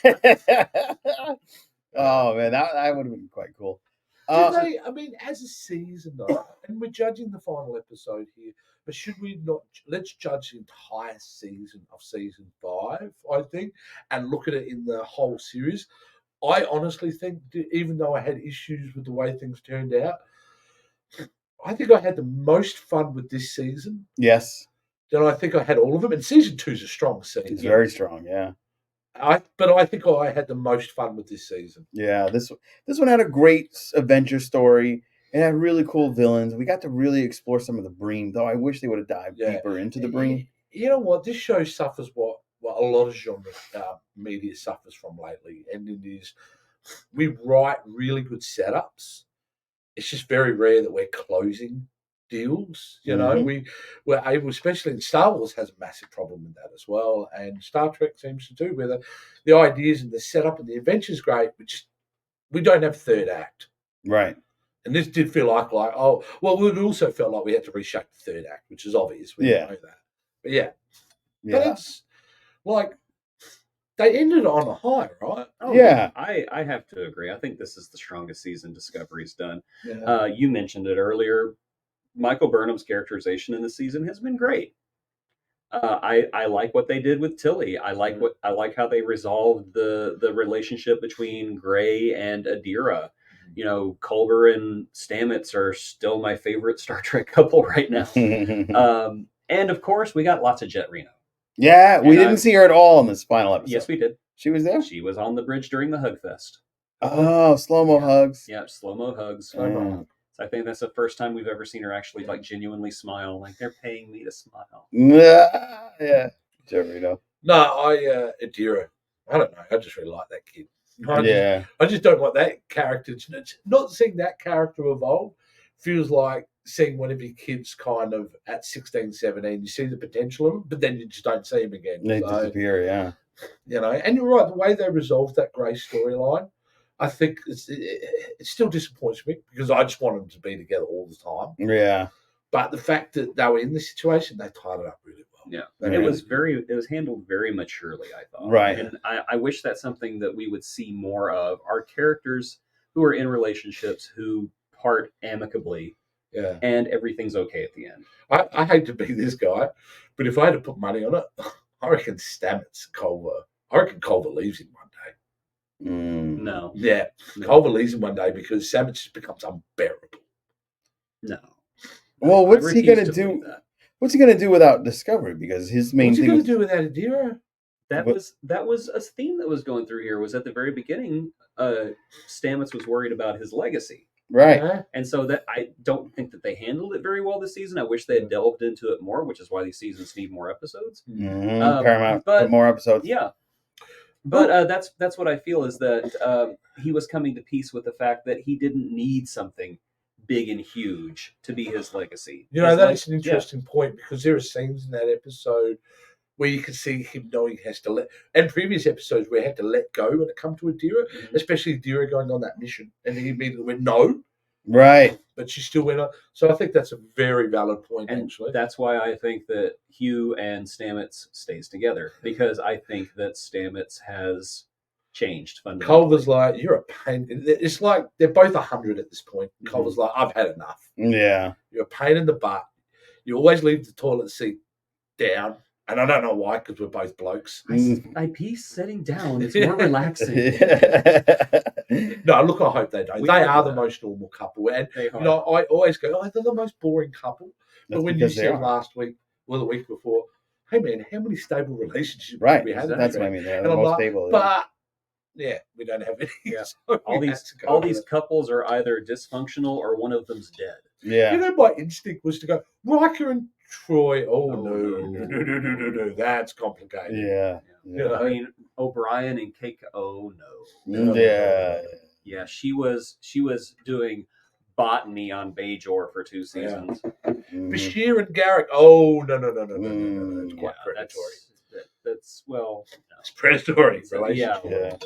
Speaker 1: Oh man, that would have been quite cool.
Speaker 3: As a season though, and we're judging the final episode here, but should we not? Let's judge the entire season of season 5, I think, and look at it in the whole series. I honestly think, even though I had issues with the way things turned out, I think I had the most fun with this season.
Speaker 1: Yes.
Speaker 3: Then I think I had all of them. And season 2 is a strong season.
Speaker 1: It's very strong, yeah.
Speaker 3: But I think I had the most fun with this season.
Speaker 1: Yeah, this one had a great adventure story. It had really cool villains. We got to really explore some of the Breen, though I wish they would have dived deeper into the Breen.
Speaker 3: You know what? This show suffers what a lot of genre media suffers from lately, and it is we write really good setups. It's just very rare that we're closing deals. We're able, especially in Star Wars, has a massive problem with that as well, and Star Trek seems to too, where the ideas and the setup and the adventure's great, but just we don't have third act.
Speaker 1: Right.
Speaker 3: And this did feel like oh well, it also felt like we had to reshape the third act, which is obvious. We know that, but yeah. But it's like they ended on a high, right?
Speaker 2: Oh,
Speaker 1: yeah.
Speaker 2: I have to agree. I think this is the strongest season Discovery's done.
Speaker 3: Yeah.
Speaker 2: You mentioned it earlier. Michael Burnham's characterization in the season has been great. I like what they did with Tilly. I like how they resolved the relationship between Gray and Adira. Culber and Stamets are still my favorite Star Trek couple right now. And of course, we got lots of Jet Reno.
Speaker 1: Yeah, we didn't see her at all in this final episode.
Speaker 2: Yes, we did.
Speaker 1: She was there?
Speaker 2: She was on the bridge during the Hug Fest.
Speaker 1: Oh, slow-mo hugs.
Speaker 2: Yeah, slow-mo hugs.
Speaker 1: Yeah.
Speaker 2: So I think that's the first time we've ever seen her actually genuinely smile. Like, they're paying me to smile.
Speaker 1: Yeah. Jet Reno.
Speaker 3: No, Adira. I don't know. I just really like that kid. I just don't want that character. Not seeing that character evolve feels like seeing one of your kids kind of at 16, 17. You see the potential of them, but then you just don't see him again.
Speaker 1: They disappear, yeah.
Speaker 3: And you're right. The way they resolved that Grey storyline, I think it still disappoints me because I just want them to be together all the time.
Speaker 1: Yeah.
Speaker 3: But the fact that they were in this situation, they tied it up really well.
Speaker 2: Yeah. It was handled very maturely, I thought.
Speaker 1: Right.
Speaker 2: And I wish that's something that we would see more of. Our characters who are in relationships who part amicably
Speaker 3: Yeah.
Speaker 2: and everything's okay at the end.
Speaker 3: I hate to be this guy, but if I had to put money on it, I reckon Stamets, Culver. I reckon Culver leaves in one day.
Speaker 2: No.
Speaker 3: Yeah,
Speaker 2: No.
Speaker 3: Culver leaves in one day because Stamets just becomes unbearable.
Speaker 2: No.
Speaker 1: Well,
Speaker 2: I
Speaker 1: what's he
Speaker 2: refuse
Speaker 1: gonna
Speaker 2: to believe
Speaker 1: do?
Speaker 2: that.
Speaker 1: What's he gonna do without Discovery? Because his main
Speaker 3: What's he
Speaker 1: thing
Speaker 3: going
Speaker 1: was
Speaker 3: to do without Adira?
Speaker 2: That
Speaker 1: But-
Speaker 2: was a theme that was going through here. Was at the very beginning, Stamets was worried about his legacy,
Speaker 1: right.
Speaker 3: Yeah.
Speaker 2: and so that I don't think that they handled it very well this season. I wish they had delved into it more, which is why these seasons need more episodes.
Speaker 1: Paramount,
Speaker 2: but-
Speaker 1: put more episodes.
Speaker 2: Yeah, but that's what I feel is that he was coming to peace with the fact that he didn't need something big and huge to be his legacy.
Speaker 3: You know,
Speaker 2: His
Speaker 3: that's an
Speaker 2: yeah.
Speaker 3: interesting point because there are scenes in that episode where you can see him knowing he has to let, and previous episodes where he had to let go when it comes to Adira,
Speaker 2: Mhm.
Speaker 3: especially Adira going on that mission, and he immediately went no,
Speaker 1: Right.
Speaker 3: but she still went on. So I think that's a very valid point,
Speaker 2: And
Speaker 3: actually.
Speaker 2: that's why I think that Hugh and Stamets stays together, because I think that Stamets has changed fundamentally.
Speaker 3: Culver's like, you're a pain. It's like they're both 100 at this point.
Speaker 2: Mhm.
Speaker 3: Culver's like, I've had enough.
Speaker 1: Yeah.
Speaker 3: You're a pain in the butt. You always leave the toilet seat down. And I don't know why, because we're both blokes.
Speaker 2: I pee sitting down. It's more relaxing.
Speaker 3: No, look, I hope they don't.
Speaker 2: We
Speaker 3: They
Speaker 2: hope
Speaker 3: are the
Speaker 2: that.
Speaker 3: most normal couple. And,
Speaker 2: They are.
Speaker 3: you know, I always go, oh, they're the most boring couple.
Speaker 1: That's
Speaker 3: But when you
Speaker 1: because they
Speaker 3: said
Speaker 1: are.
Speaker 3: last week, well, the week before, hey, man, how many stable relationships
Speaker 1: Right.
Speaker 3: have we had?
Speaker 1: That's what I mean. They're
Speaker 3: And
Speaker 1: the
Speaker 3: I'm
Speaker 1: most
Speaker 3: like,
Speaker 1: stable.
Speaker 3: but, yeah, we don't have any.
Speaker 2: Yeah.
Speaker 3: So
Speaker 2: all
Speaker 3: we had
Speaker 2: these
Speaker 3: to go
Speaker 2: all
Speaker 3: with
Speaker 2: these
Speaker 3: it.
Speaker 2: couples are either dysfunctional or one of them's dead.
Speaker 1: Yeah.
Speaker 3: You know, my instinct was to go, Riker and Troy. Oh,
Speaker 2: Oh,
Speaker 3: no. That's complicated.
Speaker 1: Yeah.
Speaker 3: Yeah.
Speaker 2: I mean, O'Brien and Keiko. Oh no.
Speaker 3: No.
Speaker 1: Yeah.
Speaker 2: Yeah, she was doing botany on Bajor for 2 seasons.
Speaker 1: Mhm.
Speaker 3: Bashir and Garrick. Oh, no. It's quite
Speaker 2: Yeah,
Speaker 3: predatory.
Speaker 2: that's well.
Speaker 3: It's predatory
Speaker 2: No.
Speaker 3: relationship.
Speaker 2: Yeah,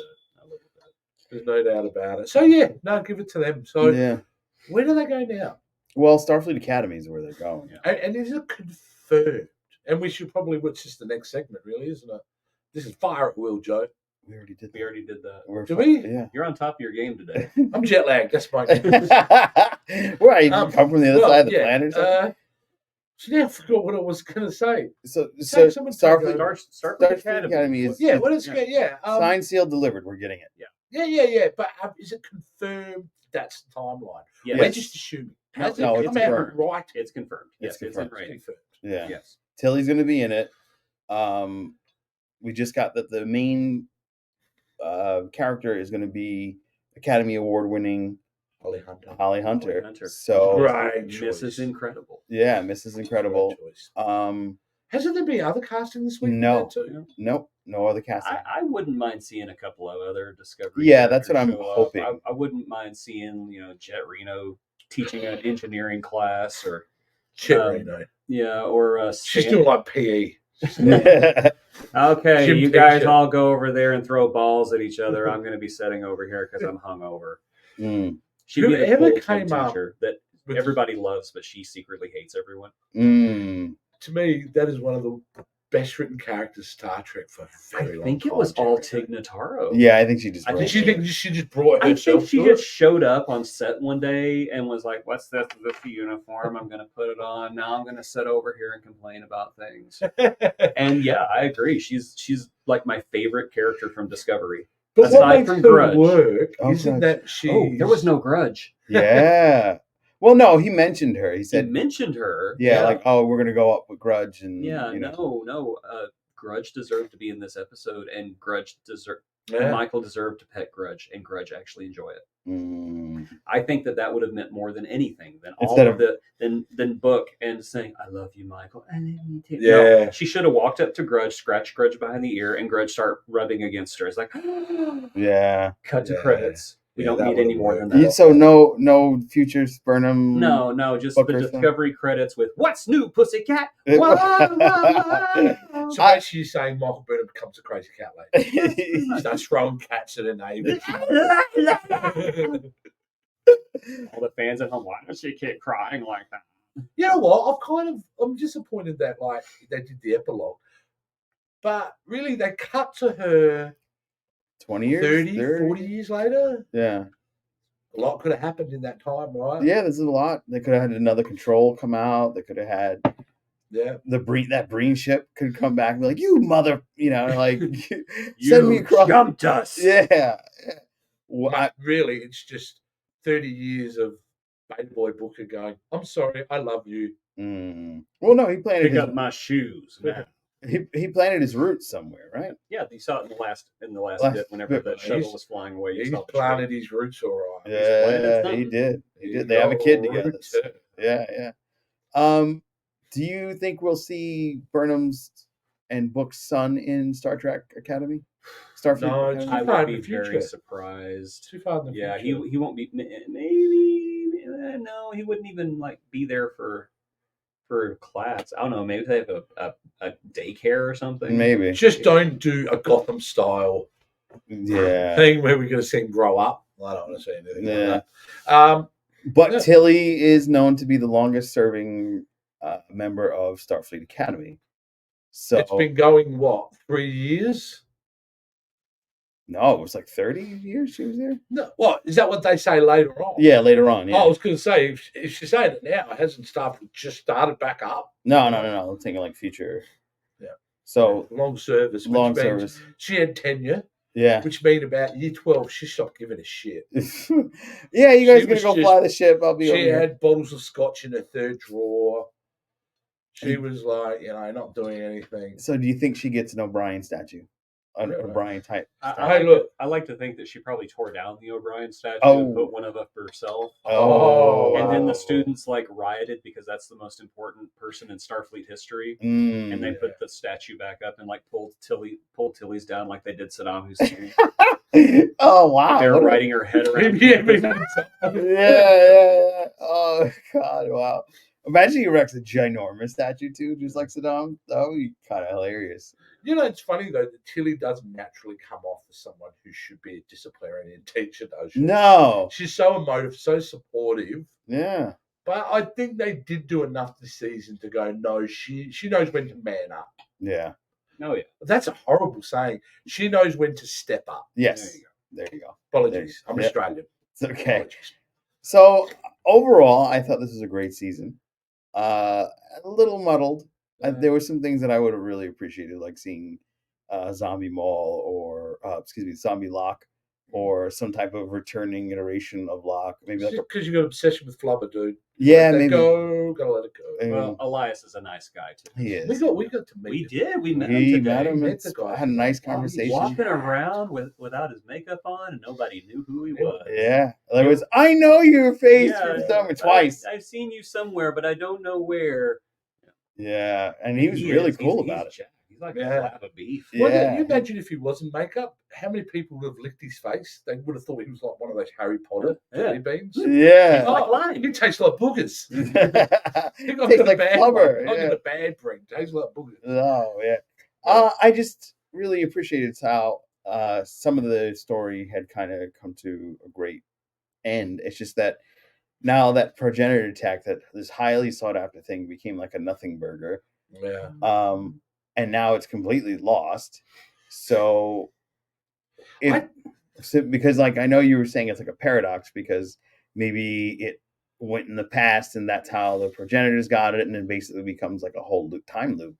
Speaker 2: a little bit.
Speaker 3: There's no doubt about it. So, yeah, no, give it to them. So,
Speaker 1: Yeah.
Speaker 3: where do they go now?
Speaker 1: Well, Starfleet Academy is where they're going.
Speaker 2: Yeah.
Speaker 3: And is it confirmed? And we should probably, which is the next segment, really, isn't it? This is Fire at Will, Joe.
Speaker 1: We already did
Speaker 2: We already did that.
Speaker 3: Do we?
Speaker 1: Yeah.
Speaker 2: You're on top of your game today.
Speaker 3: I'm jet lagged. That's my
Speaker 1: Where you come from the other side of the planet or something?
Speaker 3: So now I forgot what I was going to say.
Speaker 1: So
Speaker 3: someone
Speaker 1: Starfleet
Speaker 2: Start with
Speaker 1: Starfleet
Speaker 2: Academy.
Speaker 1: Academy is
Speaker 3: Yeah, what is
Speaker 2: Yeah.
Speaker 3: it? Yeah.
Speaker 1: signed, sealed, delivered. We're getting it.
Speaker 3: Yeah. But is it confirmed that's the timeline?
Speaker 2: Yes.
Speaker 3: We're just assuming. Has
Speaker 1: No,
Speaker 3: it
Speaker 1: it's
Speaker 3: come out
Speaker 1: confirmed.
Speaker 3: right?
Speaker 2: It's confirmed. Yes, it's in
Speaker 1: confirmed.
Speaker 2: writing.
Speaker 3: Confirmed.
Speaker 1: Yeah.
Speaker 2: Yes.
Speaker 1: Tilly's going to be in it. We just got that the main character is going to be Academy Award winning
Speaker 3: Holly Hunter.
Speaker 1: Holly Hunter.
Speaker 2: Holly Hunter.
Speaker 1: So
Speaker 3: Right.
Speaker 2: Mrs. Incredible.
Speaker 1: yeah, Mrs. Incredible.
Speaker 3: Great choice. Hasn't there been other casting this week?
Speaker 1: No.
Speaker 3: for that too?
Speaker 1: Nope, no other casting.
Speaker 2: I wouldn't mind seeing a couple of other Discovery.
Speaker 1: Yeah, that's what I'm
Speaker 2: characters show up.
Speaker 1: hoping.
Speaker 2: I wouldn't mind seeing Jet Reno teaching an engineering class, or
Speaker 3: Cherino.
Speaker 2: or
Speaker 3: She's doing like PE.
Speaker 2: Okay,
Speaker 3: Jim
Speaker 2: you guys
Speaker 3: Picture.
Speaker 2: all go over there and throw balls at each other. I'm going to be sitting over here because I'm hungover.
Speaker 1: Mm,
Speaker 2: She'd be the
Speaker 3: Whoever
Speaker 2: cool
Speaker 3: came
Speaker 2: gym
Speaker 3: up
Speaker 2: teacher that
Speaker 3: with-
Speaker 2: everybody loves, but she secretly hates everyone.
Speaker 1: mm.
Speaker 3: To me, that is one of the best written characters Star Trek for a very long
Speaker 2: I think
Speaker 3: time.
Speaker 2: it was all
Speaker 3: Cherry.
Speaker 2: Tig Notaro.
Speaker 1: Yeah, I think she just.
Speaker 2: I
Speaker 1: wrote
Speaker 3: Did
Speaker 2: think
Speaker 3: you
Speaker 1: it.
Speaker 3: think she just brought
Speaker 2: I
Speaker 3: herself
Speaker 2: think she
Speaker 3: to it?
Speaker 2: just showed up on set one day and was like, "What's this? This the uniform? I'm going to put it on. Now I'm going to sit over here and complain about things." And yeah, I agree. She's like my favorite character from Discovery.
Speaker 3: But
Speaker 2: Aside
Speaker 3: what makes
Speaker 2: from
Speaker 3: her
Speaker 2: Grudge.
Speaker 3: work
Speaker 1: Oh,
Speaker 3: isn't
Speaker 1: Grudge.
Speaker 3: that she.
Speaker 2: Oh, there was no Grudge.
Speaker 1: Yeah. Well, no, he mentioned her. He
Speaker 2: He
Speaker 1: said,
Speaker 2: mentioned her.
Speaker 1: "Yeah, like, oh, we're gonna go up with Grudge," and
Speaker 2: Yeah,
Speaker 1: you know.
Speaker 2: no. Grudge deserved to be in this episode, and
Speaker 3: Yeah.
Speaker 2: Michael deserved to pet Grudge, and Grudge actually enjoy it.
Speaker 1: Mm.
Speaker 2: I think that would have meant more than anything than all
Speaker 1: Instead
Speaker 2: of the than Book and saying, "I love you, Michael. I love you too."
Speaker 3: Yeah.
Speaker 2: No, she should have walked up to Grudge, scratched Grudge behind the ear, and Grudge start rubbing against her. It's like,
Speaker 1: Yeah.
Speaker 2: cut to
Speaker 3: Yeah.
Speaker 2: credits. We
Speaker 3: Yeah,
Speaker 2: don't
Speaker 3: that
Speaker 2: need any
Speaker 3: would've
Speaker 2: more than
Speaker 3: worked.
Speaker 2: that.
Speaker 1: So no futures Burnham.
Speaker 2: No, just
Speaker 1: Book
Speaker 2: the
Speaker 1: or something?
Speaker 2: Discovery credits with "What's new, Pussycat?"
Speaker 1: It-
Speaker 2: Whoa, whoa, whoa.
Speaker 3: So basically, you're saying Michael Burnham becomes a crazy cat lady. He starts throwing cats at her neighbours.
Speaker 2: All the fans at home, why does she keep crying like that?
Speaker 3: You know what? I'm disappointed that they did the epilogue, but really they cut to her
Speaker 1: 20 years,
Speaker 3: 30,
Speaker 1: 30?
Speaker 3: 40 years later.
Speaker 1: Yeah.
Speaker 3: A lot could have happened in that time, right?
Speaker 1: Yeah, this is a lot. They could have had another control come out. They could have had
Speaker 3: Yeah.
Speaker 1: that Breen ship could come back and be like, "You mother," like
Speaker 2: You
Speaker 1: send me across.
Speaker 2: jumped us.
Speaker 1: Yeah. Well,
Speaker 3: Mate, really, it's just 30 years of Beta Boy Booker going, I'm sorry, I love you.
Speaker 1: Well, no, he planted
Speaker 2: Pick up my shoes now.
Speaker 1: he planted his roots somewhere, right?
Speaker 2: Yeah, you saw it in the last
Speaker 1: Last
Speaker 2: bit whenever
Speaker 1: bit.
Speaker 2: the shuttle was flying away. You
Speaker 3: He's
Speaker 2: saw the
Speaker 3: planted his roots all right.
Speaker 1: Yeah,
Speaker 2: something.
Speaker 1: he did. He
Speaker 3: He's
Speaker 1: did. They have a
Speaker 3: got
Speaker 1: kid together.
Speaker 3: roots.
Speaker 1: Yeah. Do you think we'll see Burnham's and Book's son in Star Trek Academy? Starfleet
Speaker 3: No, it's
Speaker 1: Academy?
Speaker 3: too
Speaker 2: I
Speaker 3: far
Speaker 2: would
Speaker 3: in
Speaker 2: be
Speaker 3: the
Speaker 2: very
Speaker 3: future.
Speaker 2: surprised.
Speaker 3: Too far in the
Speaker 2: Yeah,
Speaker 3: future.
Speaker 2: he won't be. Maybe no, he wouldn't even be there for class. I don't know. Maybe they have a daycare or something.
Speaker 1: Maybe.
Speaker 3: Just don't do a Gotham style
Speaker 1: Yeah.
Speaker 3: thing where we're going to see him grow up. I don't want to see anything like that.
Speaker 1: But
Speaker 3: Yeah.
Speaker 1: Tilly is known to be the longest serving member of Starfleet Academy. So
Speaker 3: It's been going, 3 years?
Speaker 1: No, it was like 30 years she was there.
Speaker 3: No, what? Is that what they say later on?
Speaker 1: Yeah, later on. Yeah.
Speaker 3: I was going to say, if she's saying it now, hasn't Starfleet just started back up?
Speaker 1: No. I'm thinking like future.
Speaker 3: Yeah.
Speaker 1: So
Speaker 3: long service.
Speaker 1: long
Speaker 3: which means
Speaker 1: service.
Speaker 3: She had tenure.
Speaker 1: Yeah.
Speaker 3: Which means about year 12, she stopped giving a shit.
Speaker 1: Yeah, you guys gonna go fly the ship. I'll be over
Speaker 3: She
Speaker 1: here.
Speaker 3: had bottles of scotch in her third drawer. She was like, not doing anything.
Speaker 1: So do you think she gets an O'Brien statue? An O'Brien type.
Speaker 2: I like to think that she probably tore down the O'Brien statue and put one up herself. And then the students rioted because that's the most important person in Starfleet history. And they put the statue back up and pulled Tilly's down like they did Saddam Hussein.
Speaker 1: Oh wow!
Speaker 2: They were riding her head around.
Speaker 1: Yeah. Oh god! Wow. Imagine he erects a ginormous statue too, just like Saddam. That would be kind of hilarious.
Speaker 3: It's funny though that Tilly doesn't naturally come off as someone who should be a disciplinarian teacher, does she?
Speaker 1: No.
Speaker 3: She's so emotive, so supportive.
Speaker 1: Yeah.
Speaker 3: But I think they did do enough this season to go, no, she knows when to man up.
Speaker 1: Yeah.
Speaker 2: Oh, yeah.
Speaker 3: That's a horrible saying. She knows when to step up.
Speaker 1: Yes. There you go.
Speaker 3: Apologies. I'm Australian.
Speaker 1: It's okay.
Speaker 3: Apologies.
Speaker 1: So, overall, I thought this was a great season. A little muddled. There were some things that I would have really appreciated, like seeing Zombie Moll or, Zombie Locke, or some type of returning iteration of Locke. Maybe
Speaker 3: because you got obsession with Flubber, dude.
Speaker 1: Yeah,
Speaker 3: gotta
Speaker 1: maybe.
Speaker 3: Gotta let it go.
Speaker 2: Well, Elias is a nice guy too.
Speaker 1: He is.
Speaker 3: We got to meet
Speaker 2: We
Speaker 3: him.
Speaker 2: did. We met him
Speaker 1: He
Speaker 2: today.
Speaker 1: met him.
Speaker 3: Met the guy.
Speaker 1: Had a nice conversation.
Speaker 2: Walking around without his makeup on, and nobody knew who he was.
Speaker 1: Yeah, there was. I know your face twice.
Speaker 2: I've seen you somewhere, but I don't know where.
Speaker 1: Yeah, and he was really cool about it.
Speaker 2: He's like a slab of beef.
Speaker 3: Well, can you imagine if he wasn't makeup? How many people would have licked his face? They would have thought he was like one of those Harry Potter jelly beans.
Speaker 1: Yeah.
Speaker 2: Like lime.
Speaker 3: He tastes like boogers.
Speaker 1: He tastes like flubber.
Speaker 3: I'll get the bad bring. Tastes like boogers.
Speaker 1: Oh, yeah. I just really appreciated how some of the story had kind of come to a great end. It's just that now that progenitor attack, that this highly sought after thing, became like a nothing burger.
Speaker 3: Yeah.
Speaker 1: And now it's completely lost. So, because I know you were saying it's like a paradox because maybe it went in the past and that's how the progenitors got it, and then basically becomes like a whole time loop.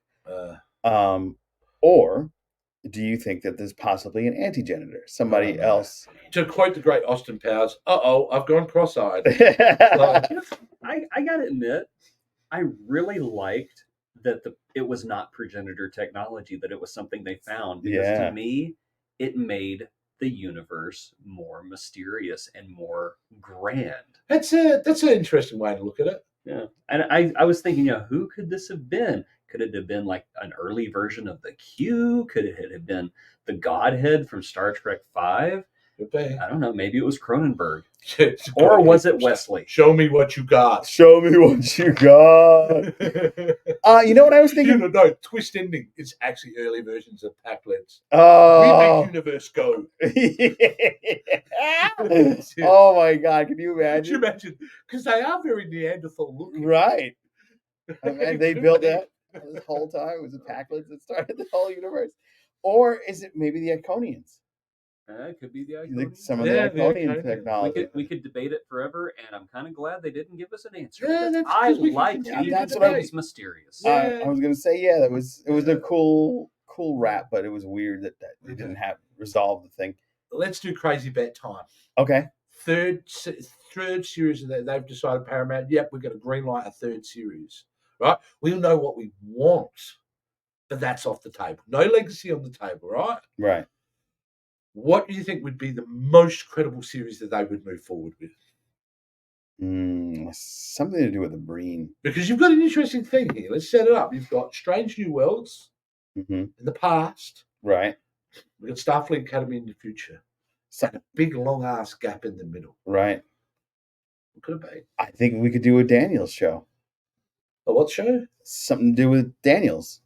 Speaker 1: Or do you think that there's possibly an antigenitor, somebody else?
Speaker 3: To quote the great Austin Powers, I've gone cross-eyed.
Speaker 2: I gotta admit, I really liked that it was not progenitor technology, that it was something they found. Because to me, it made the universe more mysterious and more grand.
Speaker 3: That's an interesting way to look at it.
Speaker 2: Yeah. And I was thinking, who could this have been? Could it have been like an early version of the Q? Could it have been the Godhead from Star Trek V? I don't know. Maybe it was Cronenberg. Or was it Wesley?
Speaker 3: Show me what you got.
Speaker 1: Show me what you got. You know what I was thinking?
Speaker 3: No, twist ending. It's actually early versions of Pac-Lets.
Speaker 1: Oh.
Speaker 3: We make universe go.
Speaker 1: Oh my God. Can you imagine?
Speaker 3: Can you imagine? Because they are very Neanderthal looking.
Speaker 1: Right. And they built that this whole time. It was the Pac-Lets that started the whole universe. Or is it maybe the Iconians?
Speaker 2: It could be the
Speaker 1: You think
Speaker 2: Iconium.
Speaker 1: some of the
Speaker 3: Yeah, the
Speaker 1: Iconium
Speaker 3: Iconium.
Speaker 1: technology.
Speaker 2: We could debate it forever, and I'm kind of glad they didn't give us an answer.
Speaker 3: Yeah,
Speaker 2: because
Speaker 3: that's
Speaker 2: I
Speaker 3: 'cause we can
Speaker 2: like
Speaker 3: continue
Speaker 2: keeping
Speaker 1: That's what I-
Speaker 2: things mysterious.
Speaker 3: Yeah.
Speaker 1: I was gonna say, yeah, it was a cool wrap, but it was weird that they didn't have resolve the thing.
Speaker 3: Let's do crazy bet time.
Speaker 1: Okay.
Speaker 3: Third series that they've decided Paramount. Yep, we're going to greenlight a third series. Right? We'll know what we want, but that's off the table. No legacy on the table, right?
Speaker 1: Right.
Speaker 3: What do you think would be the most credible series that they would move forward with?
Speaker 1: Something to do with the Breen.
Speaker 3: Because you've got an interesting thing here. Let's set it up. You've got Strange New Worlds
Speaker 1: Mm-hmm.
Speaker 3: in the past.
Speaker 1: Right.
Speaker 3: We've got Starfleet Academy in the future.
Speaker 1: So,
Speaker 3: And a big long ass gap in the middle.
Speaker 1: right.
Speaker 3: What could it be?
Speaker 1: I think we could do a Daniels show.
Speaker 3: A what show?
Speaker 1: Something to do with Daniels.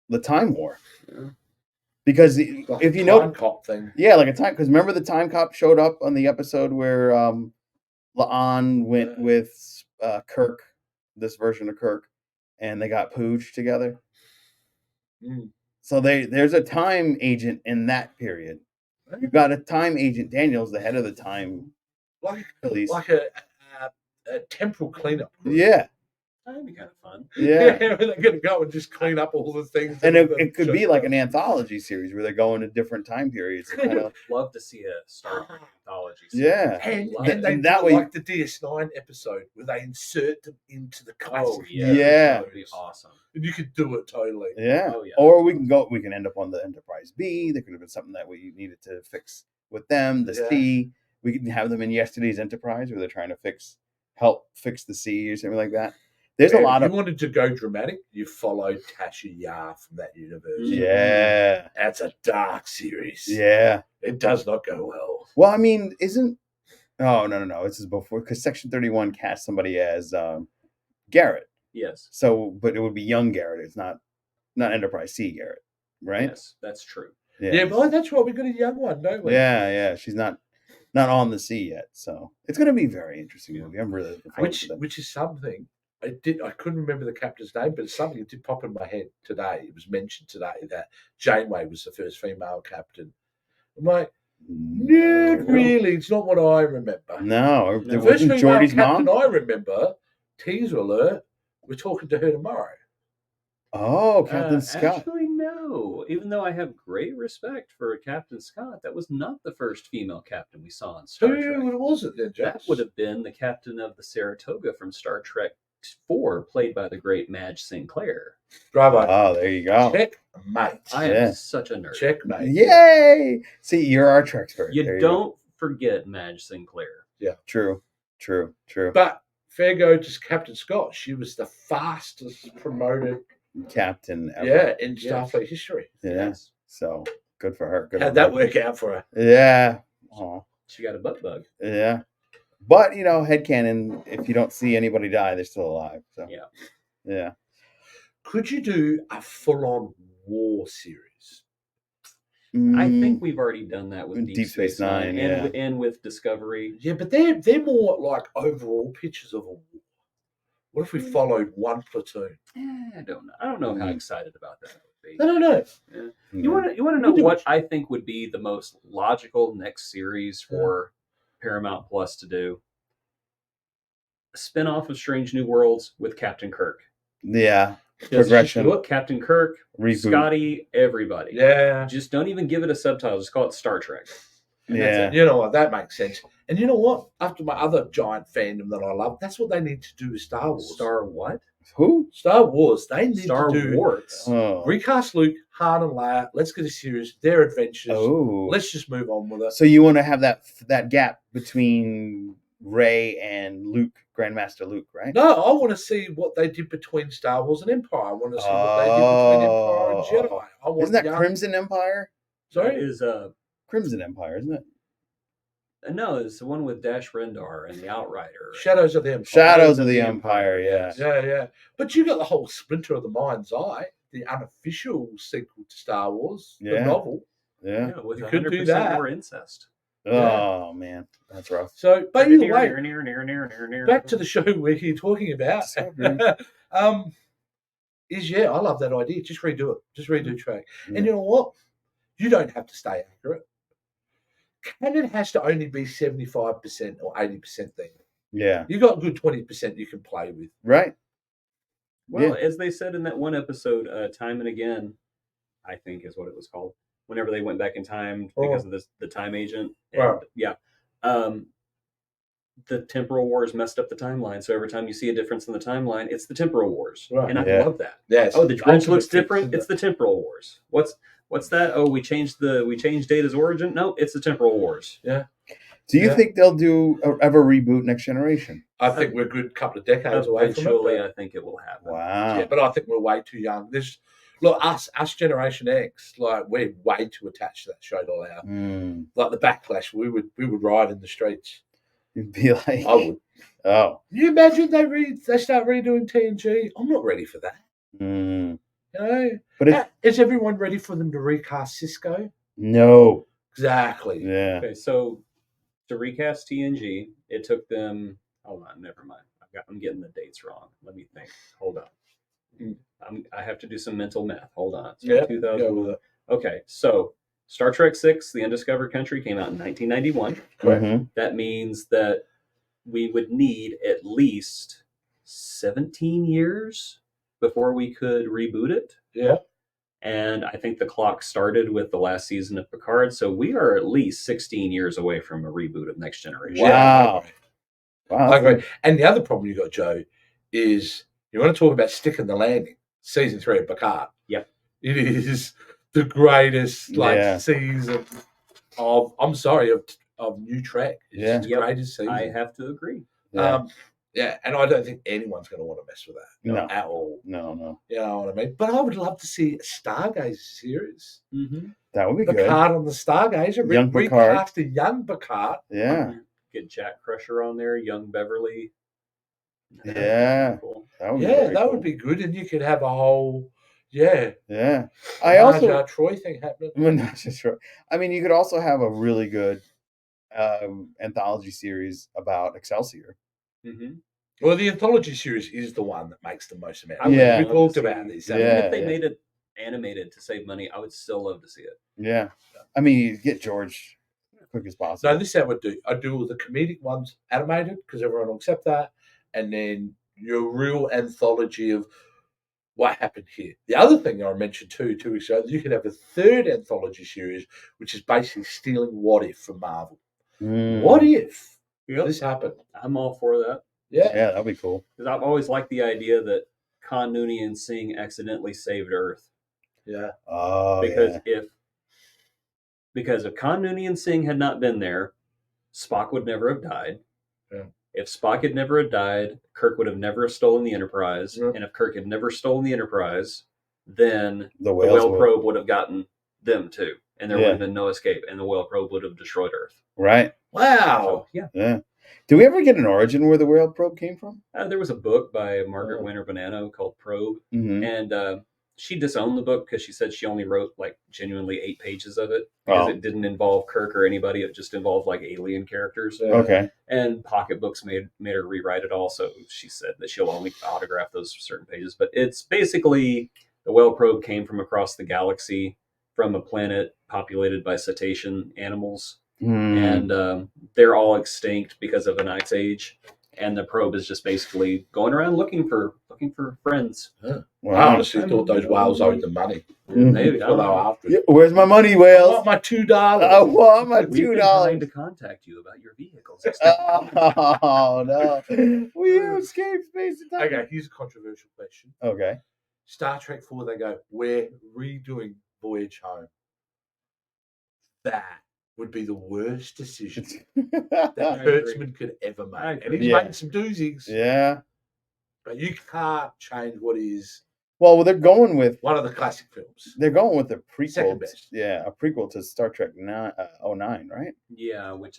Speaker 1: The Time War.
Speaker 2: Yeah.
Speaker 1: Because
Speaker 3: Like
Speaker 1: if
Speaker 3: a
Speaker 1: you know,
Speaker 3: time cop thing.
Speaker 1: yeah, like a time. Because remember the Time Cop showed up on the episode where La'an went
Speaker 3: Yeah.
Speaker 1: with Kirk, this version of Kirk, and they got pooched together.
Speaker 3: Mm.
Speaker 1: So there's a time agent in that period. You've got a time agent, Daniels, the head of the time
Speaker 3: Like
Speaker 1: police.
Speaker 3: a temporal cleanup. crew.
Speaker 1: Yeah,
Speaker 2: That'd be kind of fun.
Speaker 1: yeah.
Speaker 3: They're going to go and just clean up all the things.
Speaker 1: And
Speaker 3: that
Speaker 1: it could be like an anthology series where they're going to different time periods. And kind of,
Speaker 2: Love to see a Star Trek anthology. series.
Speaker 1: yeah.
Speaker 3: And,
Speaker 2: Love
Speaker 3: and
Speaker 2: it.
Speaker 3: they
Speaker 1: And that
Speaker 3: do
Speaker 1: way-
Speaker 3: like the DS9 episode where they insert them into the classic.
Speaker 2: Oh yeah,
Speaker 1: Yeah.
Speaker 2: that would be awesome.
Speaker 3: And you could do it totally.
Speaker 1: Yeah.
Speaker 2: Oh, yeah.
Speaker 1: Or we can end up on the Enterprise B. There could have been something that we needed to fix with them. The
Speaker 3: Yeah.
Speaker 1: C. We can have them in yesterday's Enterprise where they're trying to help fix the C or something like that. There's a
Speaker 3: If
Speaker 1: lot
Speaker 3: you
Speaker 1: of
Speaker 3: wanted to go dramatic, you followed Tasha Yar from that universe.
Speaker 1: yeah.
Speaker 3: That's a dark series.
Speaker 1: Yeah.
Speaker 3: It does not go well.
Speaker 1: Well, I mean, oh no. This is before because Section 31 cast somebody as Garrett.
Speaker 2: Yes.
Speaker 1: So but it would be young Garrett. It's not Enterprise C Garrett, right?
Speaker 2: Yes, that's true.
Speaker 3: Yeah, but that's right. We got a young one, don't we?
Speaker 1: Yeah. She's not on the sea yet, so it's going to be a very interesting movie. I'm really looking forward to that.
Speaker 3: Which is something I couldn't remember the captain's name, but it's something that did pop in my head today. It was mentioned today that Janeway was the first female captain. I'm like, no, really, it's not what I remember.
Speaker 1: No,
Speaker 3: The
Speaker 1: it
Speaker 3: first
Speaker 1: wasn't
Speaker 3: female
Speaker 1: Geordie's
Speaker 3: captain
Speaker 1: mom.
Speaker 3: I remember, teaser alert, we're talking to her tomorrow.
Speaker 1: Oh, Captain Scott.
Speaker 2: Actually, no. Even though I have great respect for Captain Scott, that was not the first female captain we saw in Star Trek.
Speaker 3: Who was it then,
Speaker 2: That
Speaker 3: Jess?
Speaker 2: would have been the captain of the Saratoga from Star Trek 4, played by the great Madge Sinclair.
Speaker 3: Bravo.
Speaker 1: Oh, there you go.
Speaker 3: Checkmate.
Speaker 2: I am
Speaker 1: Yeah.
Speaker 2: such a nerd.
Speaker 3: Checkmate.
Speaker 1: Yay! See, you're our Trek expert. There
Speaker 2: You
Speaker 1: go.
Speaker 2: don't forget Madge Sinclair.
Speaker 1: True.
Speaker 3: But fair go to Captain Scott. She was the fastest promoted
Speaker 1: Captain ever.
Speaker 3: in Starfleet history.
Speaker 1: Yeah.
Speaker 2: Yes.
Speaker 1: So good for her. Good
Speaker 3: How'd
Speaker 1: for
Speaker 3: that
Speaker 1: her.
Speaker 3: work out for her?
Speaker 1: Yeah. Oh,
Speaker 2: She got a butt bug.
Speaker 1: yeah. But headcanon, if you don't see anybody die, they're still alive. So
Speaker 2: Yeah.
Speaker 1: yeah.
Speaker 3: Could you do a full-on war series?
Speaker 2: I
Speaker 1: Mm,
Speaker 2: think we've already done that with Deep Space Nine and with Discovery.
Speaker 3: Yeah, but they're more like overall pictures of a war. What if we followed one platoon?
Speaker 2: I don't know. I don't know how
Speaker 1: Mm.
Speaker 2: excited about that would be.
Speaker 3: No.
Speaker 2: You want to know what I think would be the most logical next series for Paramount Plus to do? A spin-off of Strange New Worlds with Captain Kirk.
Speaker 1: Yeah.
Speaker 3: Just
Speaker 1: Progression.
Speaker 3: do it.
Speaker 2: Captain Kirk,
Speaker 1: Reboot.
Speaker 2: Scotty, everybody.
Speaker 3: Yeah.
Speaker 2: Just don't even give it a subtitle. Just call it Star Trek. And that's
Speaker 1: Yeah.
Speaker 2: it.
Speaker 3: You know what? That makes sense. And you know what? After my other giant fandom that I love, that's what they need to do with Star Wars.
Speaker 2: Star what?
Speaker 1: Who?
Speaker 3: Star Wars. They need
Speaker 2: Star
Speaker 3: to do
Speaker 2: Wars.
Speaker 1: Oh.
Speaker 3: recast Luke, Han, and Leia. Let's get a series. Their adventures.
Speaker 1: Oh.
Speaker 3: Let's just move on with it.
Speaker 1: So you want to have that gap between Rey and Luke, Grandmaster Luke, right?
Speaker 3: No, I want to see what they did between Star Wars and Empire. I want to see what they did between Empire and Jedi. I want
Speaker 1: Isn't that
Speaker 3: young-
Speaker 1: Crimson Empire?
Speaker 2: That
Speaker 3: Sorry?
Speaker 2: is
Speaker 1: Crimson Empire, isn't it?
Speaker 2: no, it's the one with Dash Rendar and the Outrider.
Speaker 3: Shadows of the Empire.
Speaker 1: Shadows of the Empire, yeah.
Speaker 3: Yeah. But you got the whole Splinter of the Mind's Eye, the unofficial sequel to Star Wars, the
Speaker 1: Yeah.
Speaker 3: novel.
Speaker 1: Yeah.
Speaker 2: Yeah, with
Speaker 3: You could do
Speaker 2: 100%
Speaker 3: that.
Speaker 2: more incest.
Speaker 1: Oh man, that's rough.
Speaker 3: So, but either way, back to
Speaker 2: the
Speaker 3: the show we're here talking about.
Speaker 1: Discovery.
Speaker 3: I love that idea. Just redo it. Just redo track.
Speaker 1: Yeah.
Speaker 3: And you know what? You don't have to stay accurate. canon has to only be 75% or 80% there.
Speaker 1: Yeah.
Speaker 3: You got a good 20% you can play with.
Speaker 1: Right.
Speaker 2: Well, as they said in that one episode, Time and Again, I think is what it was called. Whenever they went back in time because of the time agent, and
Speaker 3: Right.
Speaker 2: yeah, the temporal wars messed up the timeline. So every time you see a difference in the timeline, it's the temporal wars,
Speaker 3: Right.
Speaker 2: and I
Speaker 1: Yeah.
Speaker 2: love that.
Speaker 3: Yes.
Speaker 2: Oh, the dredge looks
Speaker 3: Ultimate
Speaker 2: different.
Speaker 3: fix,
Speaker 2: It's the temporal wars. What's that? Oh, we changed Data's origin. No, it's the temporal wars.
Speaker 3: Yeah.
Speaker 1: Do you
Speaker 3: Yeah.
Speaker 1: think they'll do ever reboot Next Generation?
Speaker 3: I think we're a good couple of decades away from it.
Speaker 2: Eventually,
Speaker 3: But,
Speaker 2: I think it will happen.
Speaker 1: Wow.
Speaker 3: yeah, but I think we're way too young. Look, us Generation X, like we're way too attached to that show to allow.
Speaker 1: Mm.
Speaker 3: Like the backlash, we would ride in the streets.
Speaker 1: You'd be like,
Speaker 3: I would.
Speaker 1: oh.
Speaker 3: Can you imagine they start redoing TNG? I'm not ready for that.
Speaker 1: Mm.
Speaker 3: You know?
Speaker 1: But
Speaker 3: is everyone ready for them to recast Cisco?
Speaker 1: no.
Speaker 3: Exactly.
Speaker 1: Yeah.
Speaker 2: Okay, so to recast TNG, it took them. Hold on, never mind. I'm getting the dates wrong. Let me think. Hold on. I have to do some mental math. Hold on. So
Speaker 3: Yeah,
Speaker 2: 2000. Okay, so Star Trek VI: The Undiscovered Country came out in 1991.
Speaker 1: Mm-hmm.
Speaker 2: That means that we would need at least 17 years before we could reboot it.
Speaker 3: Yeah.
Speaker 2: And I think the clock started with the last season of Picard, so we are at least 16 years away from a reboot of Next Generation.
Speaker 1: Wow.
Speaker 3: I agree. And the other problem you got, Joe, is you want to talk about sticking the landing. Season 3 of Picard.
Speaker 2: Yep.
Speaker 3: It is the greatest season of New Trek. It's the greatest season.
Speaker 2: I have to agree.
Speaker 3: And I don't think anyone's going to want to mess with that at all.
Speaker 1: No.
Speaker 3: You know what I mean? But I would love to see a Stargazer series.
Speaker 2: Mm-hmm.
Speaker 1: That would be
Speaker 3: Picard
Speaker 1: good.
Speaker 3: on the Stargazer.
Speaker 1: Young Picard.
Speaker 3: Recast a young Picard.
Speaker 1: Yeah.
Speaker 2: Get Jack Crusher on there, young Beverly.
Speaker 1: Yeah.
Speaker 2: Cool.
Speaker 1: That
Speaker 3: would be good. And you could have a whole, I
Speaker 1: also
Speaker 3: Troy thing happening.
Speaker 1: I mean, you could also have a really good anthology series about Excelsior.
Speaker 2: Mm-hmm.
Speaker 3: Well, the anthology series is the one that makes the most amount.
Speaker 1: Yeah.
Speaker 3: We talked about this.
Speaker 2: If they made it animated to save money, I would still love to see it.
Speaker 1: Yeah. I mean, you get George as quick as possible.
Speaker 3: No, this is how I would do. I do all the comedic ones animated because everyone will accept that. And then your real anthology of what happened here. The other thing I mentioned 2 weeks ago, you could have a third anthology series, which is basically stealing What If from Marvel. What if this happened?
Speaker 2: I'm all for that.
Speaker 3: Yeah,
Speaker 1: that'd be cool.
Speaker 2: Because I've always liked the idea that Khan Nooney and Singh accidentally saved Earth.
Speaker 3: Yeah.
Speaker 1: Oh,
Speaker 2: because if Khan Nooney and Singh had not been there, Spock would never have died.
Speaker 3: Yeah.
Speaker 2: If Spock had never died, Kirk would have never stolen the Enterprise. Yeah. And if Kirk had never stolen the Enterprise, then the whale probe would have gotten them too. And there would have been no escape. And the whale probe would have destroyed Earth.
Speaker 1: Right.
Speaker 3: Wow.
Speaker 2: So,
Speaker 1: yeah. Did we ever get an origin where the whale probe came from?
Speaker 2: There was a book by Margaret Winter Bonanno called Probe.
Speaker 1: Mm-hmm.
Speaker 2: And she disowned the book because she said she only wrote like genuinely 8 pages of it because it didn't involve Kirk or anybody. It just involved like alien characters.
Speaker 1: Okay.
Speaker 2: And Pocket Books made her rewrite it all. So she said that she'll only autograph those certain pages. But it's basically the whale probe came from across the galaxy from a planet populated by cetacean animals. And they're all extinct because of an ice age. And the probe is just basically going around looking for friends.
Speaker 3: Yeah. Well, I honestly thought those whales owed them money.
Speaker 2: Maybe.
Speaker 1: Where's my money, whales?
Speaker 3: I want my $2.
Speaker 1: I want my $2.
Speaker 2: We've been trying to contact you about your vehicles.
Speaker 1: Oh, no. We escaped space and time.
Speaker 3: Okay, here's a controversial question.
Speaker 1: Okay.
Speaker 3: Star Trek 4, they go, we're redoing Voyage Home. That would be the worst decision that Kurtzman could ever make. And he's making some doozies.
Speaker 1: Yeah.
Speaker 3: But you can't change what is.
Speaker 1: Well, they're going with
Speaker 3: one of the classic films.
Speaker 1: They're going with the prequel.
Speaker 3: Second best.
Speaker 1: Yeah, a prequel to Star Trek 09, right?
Speaker 2: Yeah, which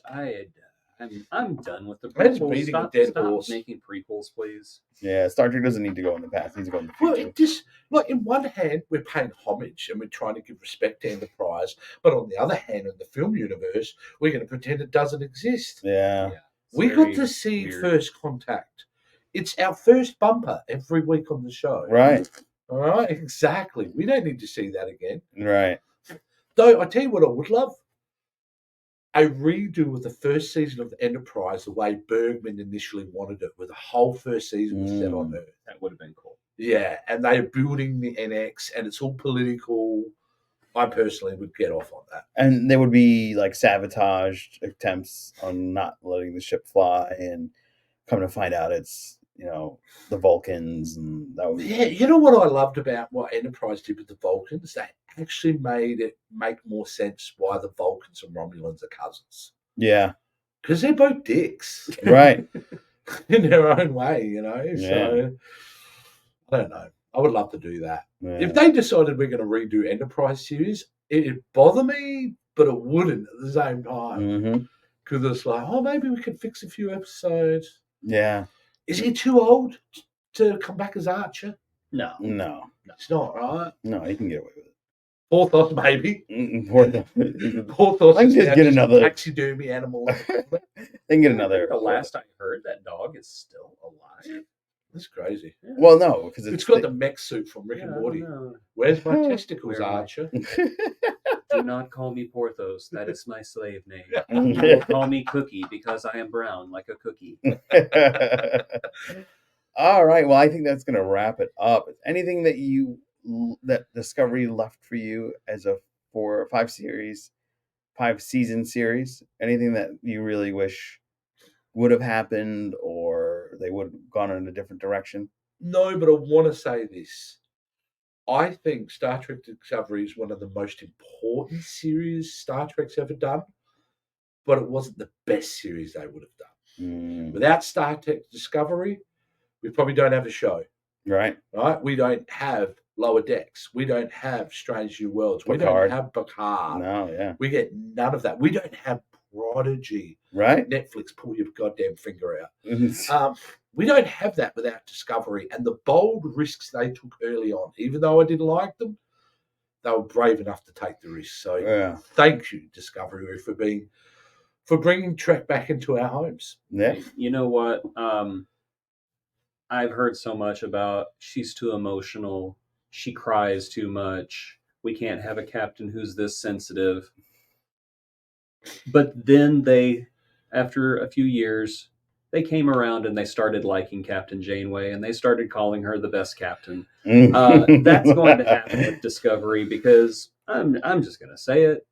Speaker 2: I'm done with the prequels. Stop making prequels, please.
Speaker 1: Yeah, Star Trek doesn't need to go in the past. It needs to go in the future.
Speaker 3: Well, it just, like, in one hand, we're paying homage and we're trying to give respect to Enterprise. But on the other hand, in the film universe, we're going to pretend it doesn't exist.
Speaker 1: Yeah.
Speaker 3: We got to see First Contact. It's our first bumper every week on the show.
Speaker 1: Right.
Speaker 3: All right, exactly. We don't need to see that again.
Speaker 1: Right.
Speaker 3: Though, I tell you what I would love. a redo of the first season of the Enterprise the way Bergman initially wanted it, where the whole first season was set on Earth.
Speaker 2: That would have been cool.
Speaker 3: Yeah, and they're building the NX, and it's all political. I personally would get off on that.
Speaker 1: And there would be like sabotaged attempts on not letting the ship fly, and come to find out it's the Vulcans, and that would
Speaker 3: Yeah, you know what I loved about what Enterprise did with the Vulcans? They actually made it make more sense why the Vulcans and Romulans are cousins.
Speaker 1: yeah,
Speaker 3: Because they're both dicks.
Speaker 1: right.
Speaker 3: In their own way,
Speaker 1: Yeah.
Speaker 3: So, I don't know. I would love to do that.
Speaker 1: Yeah.
Speaker 3: If they decided we're going to redo Enterprise series, it'd bother me, but it wouldn't at the same time.
Speaker 1: Mhm.
Speaker 3: Because it's like, oh, maybe we could fix a few episodes.
Speaker 1: Yeah,
Speaker 3: Is he too old to come back as Archer?
Speaker 2: No.
Speaker 1: no,
Speaker 3: It's not, right?
Speaker 1: no, he can get away with it.
Speaker 3: Porthos, maybe.
Speaker 1: Poor
Speaker 3: Porthos
Speaker 1: I can
Speaker 3: is
Speaker 1: just
Speaker 3: now
Speaker 1: get another.
Speaker 3: taxidermy animal.
Speaker 1: They can get another.
Speaker 2: The last I heard, that dog is still alive.
Speaker 3: That's crazy.
Speaker 2: Yeah.
Speaker 1: Well, no, because
Speaker 3: It's got the mech suit from Rick and
Speaker 2: Yeah, I
Speaker 3: Morty.
Speaker 2: don't know.
Speaker 3: Where's my testicles,
Speaker 2: Where am I?
Speaker 3: Archer?
Speaker 2: Do not call me Porthos. That is my slave name. You will call me Cookie because I am brown like a cookie.
Speaker 1: All right. Well, I think that's going to wrap it up. Anything that Discovery left for you as a 4 or 5 season series? Anything that you really wish would have happened, or they would have gone in a different direction?
Speaker 3: No, but I want to say this. I think Star Trek Discovery is one of the most important series Star Trek's ever done, but it wasn't the best series they would have done. Without Star Trek Discovery, we probably don't have a show.
Speaker 1: Right.
Speaker 3: Right? We don't have Lower Decks. We don't have Strange New Worlds. We
Speaker 1: Picard.
Speaker 3: don't have Picard.
Speaker 1: No, yeah.
Speaker 3: We get none of that. We don't have Prodigy.
Speaker 1: Right.
Speaker 3: Netflix, pull your goddamn finger out. We don't have that without Discovery. And the bold risks they took early on, even though I didn't like them, they were brave enough to take the risk. So thank you, Discovery, for bringing Trek back into our homes.
Speaker 1: Yeah.
Speaker 2: You know what? I've heard so much about she's too emotional. She cries too much. We can't have a captain who's this sensitive. But then after a few years, they came around and they started liking Captain Janeway, and they started calling her the best captain. That's going to happen with Discovery because I'm just going to say it.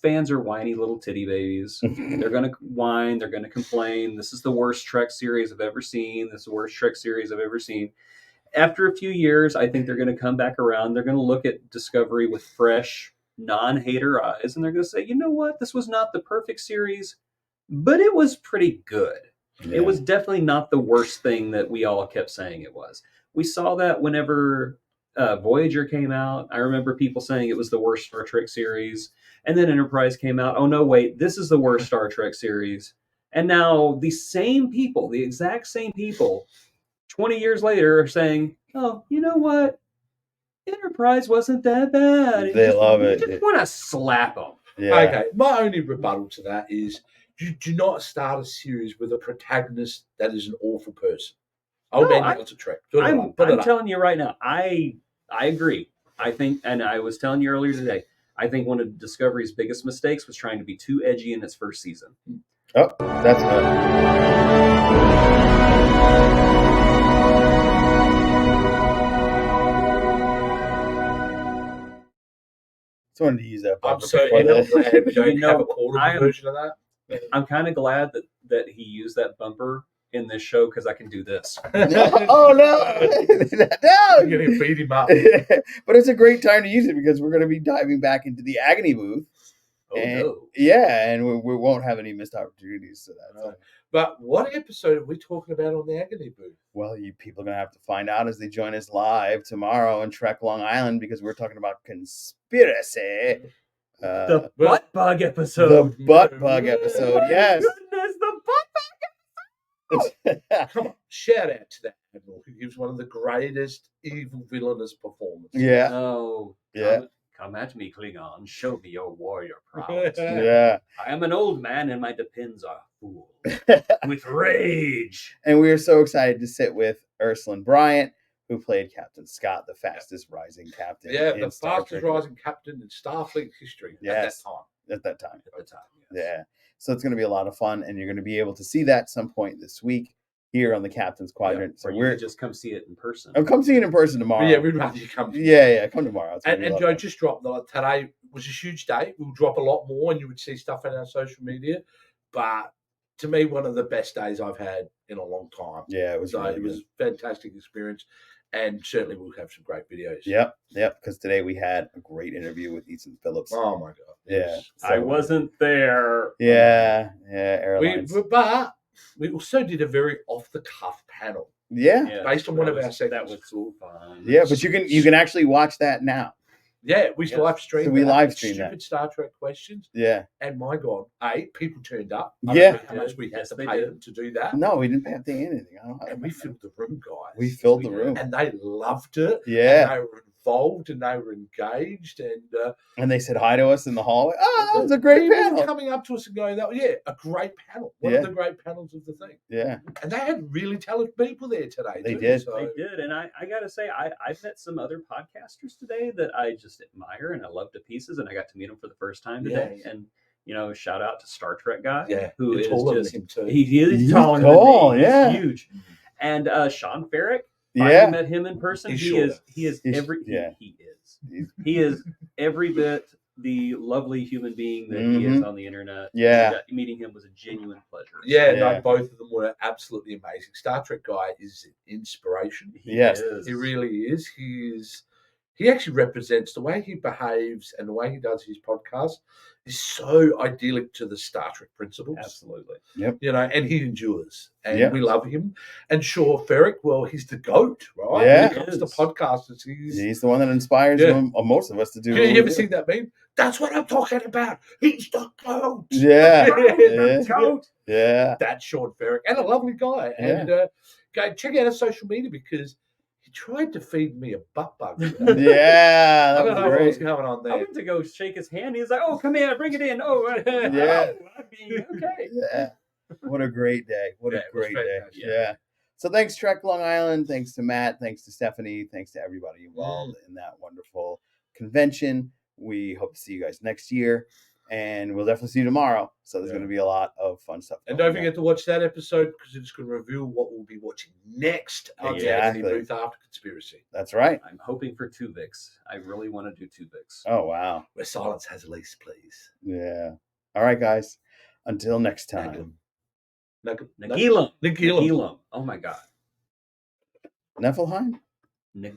Speaker 2: Fans are whiny little titty babies. They're going to whine. They're going to complain. This is the worst Trek series I've ever seen. This is the worst Trek series I've ever seen. After a few years, I think they're going to come back around. They're going to look at Discovery with fresh, non-hater eyes, and they're going to say, you know what? This was not the perfect series, but it was pretty good. Yeah. It was definitely not the worst thing that we all kept saying it was. We saw that whenever Voyager came out. I remember people saying it was the worst Star Trek series. And then Enterprise came out. Oh, no, wait, this is the worst Star Trek series. And now the same people, the exact same people, 20 years later are saying, oh, you know what? Enterprise wasn't that bad.
Speaker 1: They love it.
Speaker 2: You just want to slap them.
Speaker 1: Yeah.
Speaker 3: Okay, my only rebuttal to that is you do not start a series with a protagonist that is an awful person. It's a Trek.
Speaker 2: I'm telling you right now, I agree. I think, and I was telling you earlier today, I think one of Discovery's biggest mistakes was trying to be too edgy in its first season.
Speaker 1: Oh, that's it. I wanted to use that.
Speaker 3: I'm so glad we don't have a portable version of that.
Speaker 2: I'm kind of glad that he used that bumper in this show because I can do this.
Speaker 1: Oh no! No!
Speaker 3: You're gonna beat him up.
Speaker 1: But it's a great time to use it because we're going to be diving back into the agony booth.
Speaker 2: No!
Speaker 1: Yeah, and we won't have any missed opportunities to that. So.
Speaker 3: But what episode are we talking about on the agony booth?
Speaker 1: Well, you people are going to have to find out as they join us live tomorrow in Trek Long Island because we're talking about conspiracy.
Speaker 2: The butt bug episode.
Speaker 1: The butt bug episode, yes.
Speaker 2: Goodness, the butt
Speaker 3: Come on, shout out to that Admiral who gives one of the greatest evil villainous performances.
Speaker 1: Yeah.
Speaker 2: Oh,
Speaker 1: yeah.
Speaker 2: Come at me, Klingon. Show me your warrior prowess.
Speaker 1: Yeah.
Speaker 2: I am an old man and my depends are full with rage.
Speaker 1: And we are so excited to sit with Ursula Bryant, who played Captain Scott, the fastest rising captain.
Speaker 3: Yeah, the fastest rising captain in Starfleet history at that time.
Speaker 1: at that time.
Speaker 2: At the time, yes.
Speaker 1: Yeah. So it's going to be a lot of fun, and you're going to be able to see that some point this week here on the Captain's Quadrant.
Speaker 2: Yeah,
Speaker 1: so
Speaker 2: or you can just come see it in person.
Speaker 1: I'll come see it in person tomorrow.
Speaker 3: But yeah, we'd rather you come.
Speaker 1: Yeah, come tomorrow. It's gonna be a
Speaker 3: And
Speaker 1: lot
Speaker 3: Joe
Speaker 1: of fun.
Speaker 3: just dropped today was a huge day. We'll drop a lot more, and you would see stuff on our social media. But to me, one of the best days I've had in a long time.
Speaker 1: Yeah, it was.
Speaker 3: So
Speaker 1: really
Speaker 3: it was
Speaker 1: good.
Speaker 3: a fantastic experience, and certainly we'll have some great videos.
Speaker 1: Yep. Because today we had a great interview with Ethan Phillips.
Speaker 3: Oh my god.
Speaker 1: Yeah.
Speaker 2: I wasn't there.
Speaker 1: Yeah. Airlines.
Speaker 3: But we also did a very off the cuff panel.
Speaker 1: Yeah.
Speaker 3: Based on one of our segments.
Speaker 2: That was so fun.
Speaker 1: Yeah, but you can actually watch that now.
Speaker 3: Yeah, we live streamed.
Speaker 1: So we live streamed
Speaker 3: stupid
Speaker 1: that.
Speaker 3: Star Trek questions.
Speaker 1: Yeah.
Speaker 3: And my God, people turned up. I
Speaker 1: Yeah.
Speaker 3: don't know how much we had
Speaker 2: Yes,
Speaker 3: to
Speaker 2: they
Speaker 3: pay
Speaker 2: did.
Speaker 3: them to do that.
Speaker 1: No, we didn't have to pay anything. I don't
Speaker 3: And we filled the room, guys.
Speaker 1: We filled the room.
Speaker 3: And they loved it.
Speaker 1: Yeah.
Speaker 3: And they were involved and they were engaged.
Speaker 1: And they said hi to us in the hallway. Oh, that was a great
Speaker 3: people
Speaker 1: panel.
Speaker 3: were coming up to us and going, a great panel. One of the great panels of the thing.
Speaker 1: Yeah.
Speaker 3: And they had really talented people there today.
Speaker 1: They
Speaker 3: too,
Speaker 1: did.
Speaker 3: So.
Speaker 2: They did. And I got to say, I've met some other podcasters today that I just admire and I love to pieces. And I got to meet them for the first time today.
Speaker 3: Yeah.
Speaker 2: And, shout out to Star Trek guy.
Speaker 3: Who is just,
Speaker 2: him
Speaker 3: too.
Speaker 2: He's taller
Speaker 1: tall,
Speaker 2: than me.
Speaker 1: yeah.
Speaker 2: He's huge. And Sean Ferrick,
Speaker 1: Yeah.
Speaker 2: I met him in person. He is every bit the lovely human being that he is on the internet.
Speaker 1: Yeah.
Speaker 2: Meeting him was a genuine pleasure.
Speaker 3: Yeah, no, both of them were absolutely amazing. Star Trek guy is an inspiration.
Speaker 1: Yes.
Speaker 3: He really is. He actually represents the way he behaves and the way he does his podcast is so idyllic to the Star Trek principles.
Speaker 2: Absolutely.
Speaker 1: Yep.
Speaker 3: And he endures. And we love him. And Shaw Ferrick, well, he's the GOAT, right?
Speaker 1: Yeah.
Speaker 3: When it comes to podcasters,
Speaker 1: he's the one that inspires most of us to do.
Speaker 3: You ever seen that meme? That's what I'm talking about. He's the GOAT.
Speaker 1: Yeah.
Speaker 3: The GOAT.
Speaker 1: Yeah.
Speaker 3: That's Sean Ferrick. And a lovely guy. And go check out his social media because he tried to feed me a butt bug.
Speaker 1: Yeah.
Speaker 3: I don't know what was going on there.
Speaker 2: I went to go shake his hand. He's like, "Oh, come here, bring it in." Oh,
Speaker 1: yeah.
Speaker 2: Okay.
Speaker 1: Yeah. What a great day. What a great day.
Speaker 2: Yeah.
Speaker 1: So thanks, Trek Long Island. Thanks to Matt. Thanks to Stephanie. Thanks to everybody involved in that wonderful convention. We hope to see you guys next year. And we'll definitely see you tomorrow. So there's going to be a lot of fun stuff.
Speaker 3: And don't forget to watch that episode because it's going to reveal what we'll be watching next on the Anthony Booth After Conspiracy.
Speaker 1: That's right.
Speaker 2: I'm hoping for Tuvix. I really want to do Tuvix.
Speaker 1: Oh, wow.
Speaker 3: Where silence has a lease, please.
Speaker 1: Yeah. All right, guys. Until next time.
Speaker 2: Nagilum. Oh, my God.
Speaker 1: Nephelheim?
Speaker 2: Nagilum.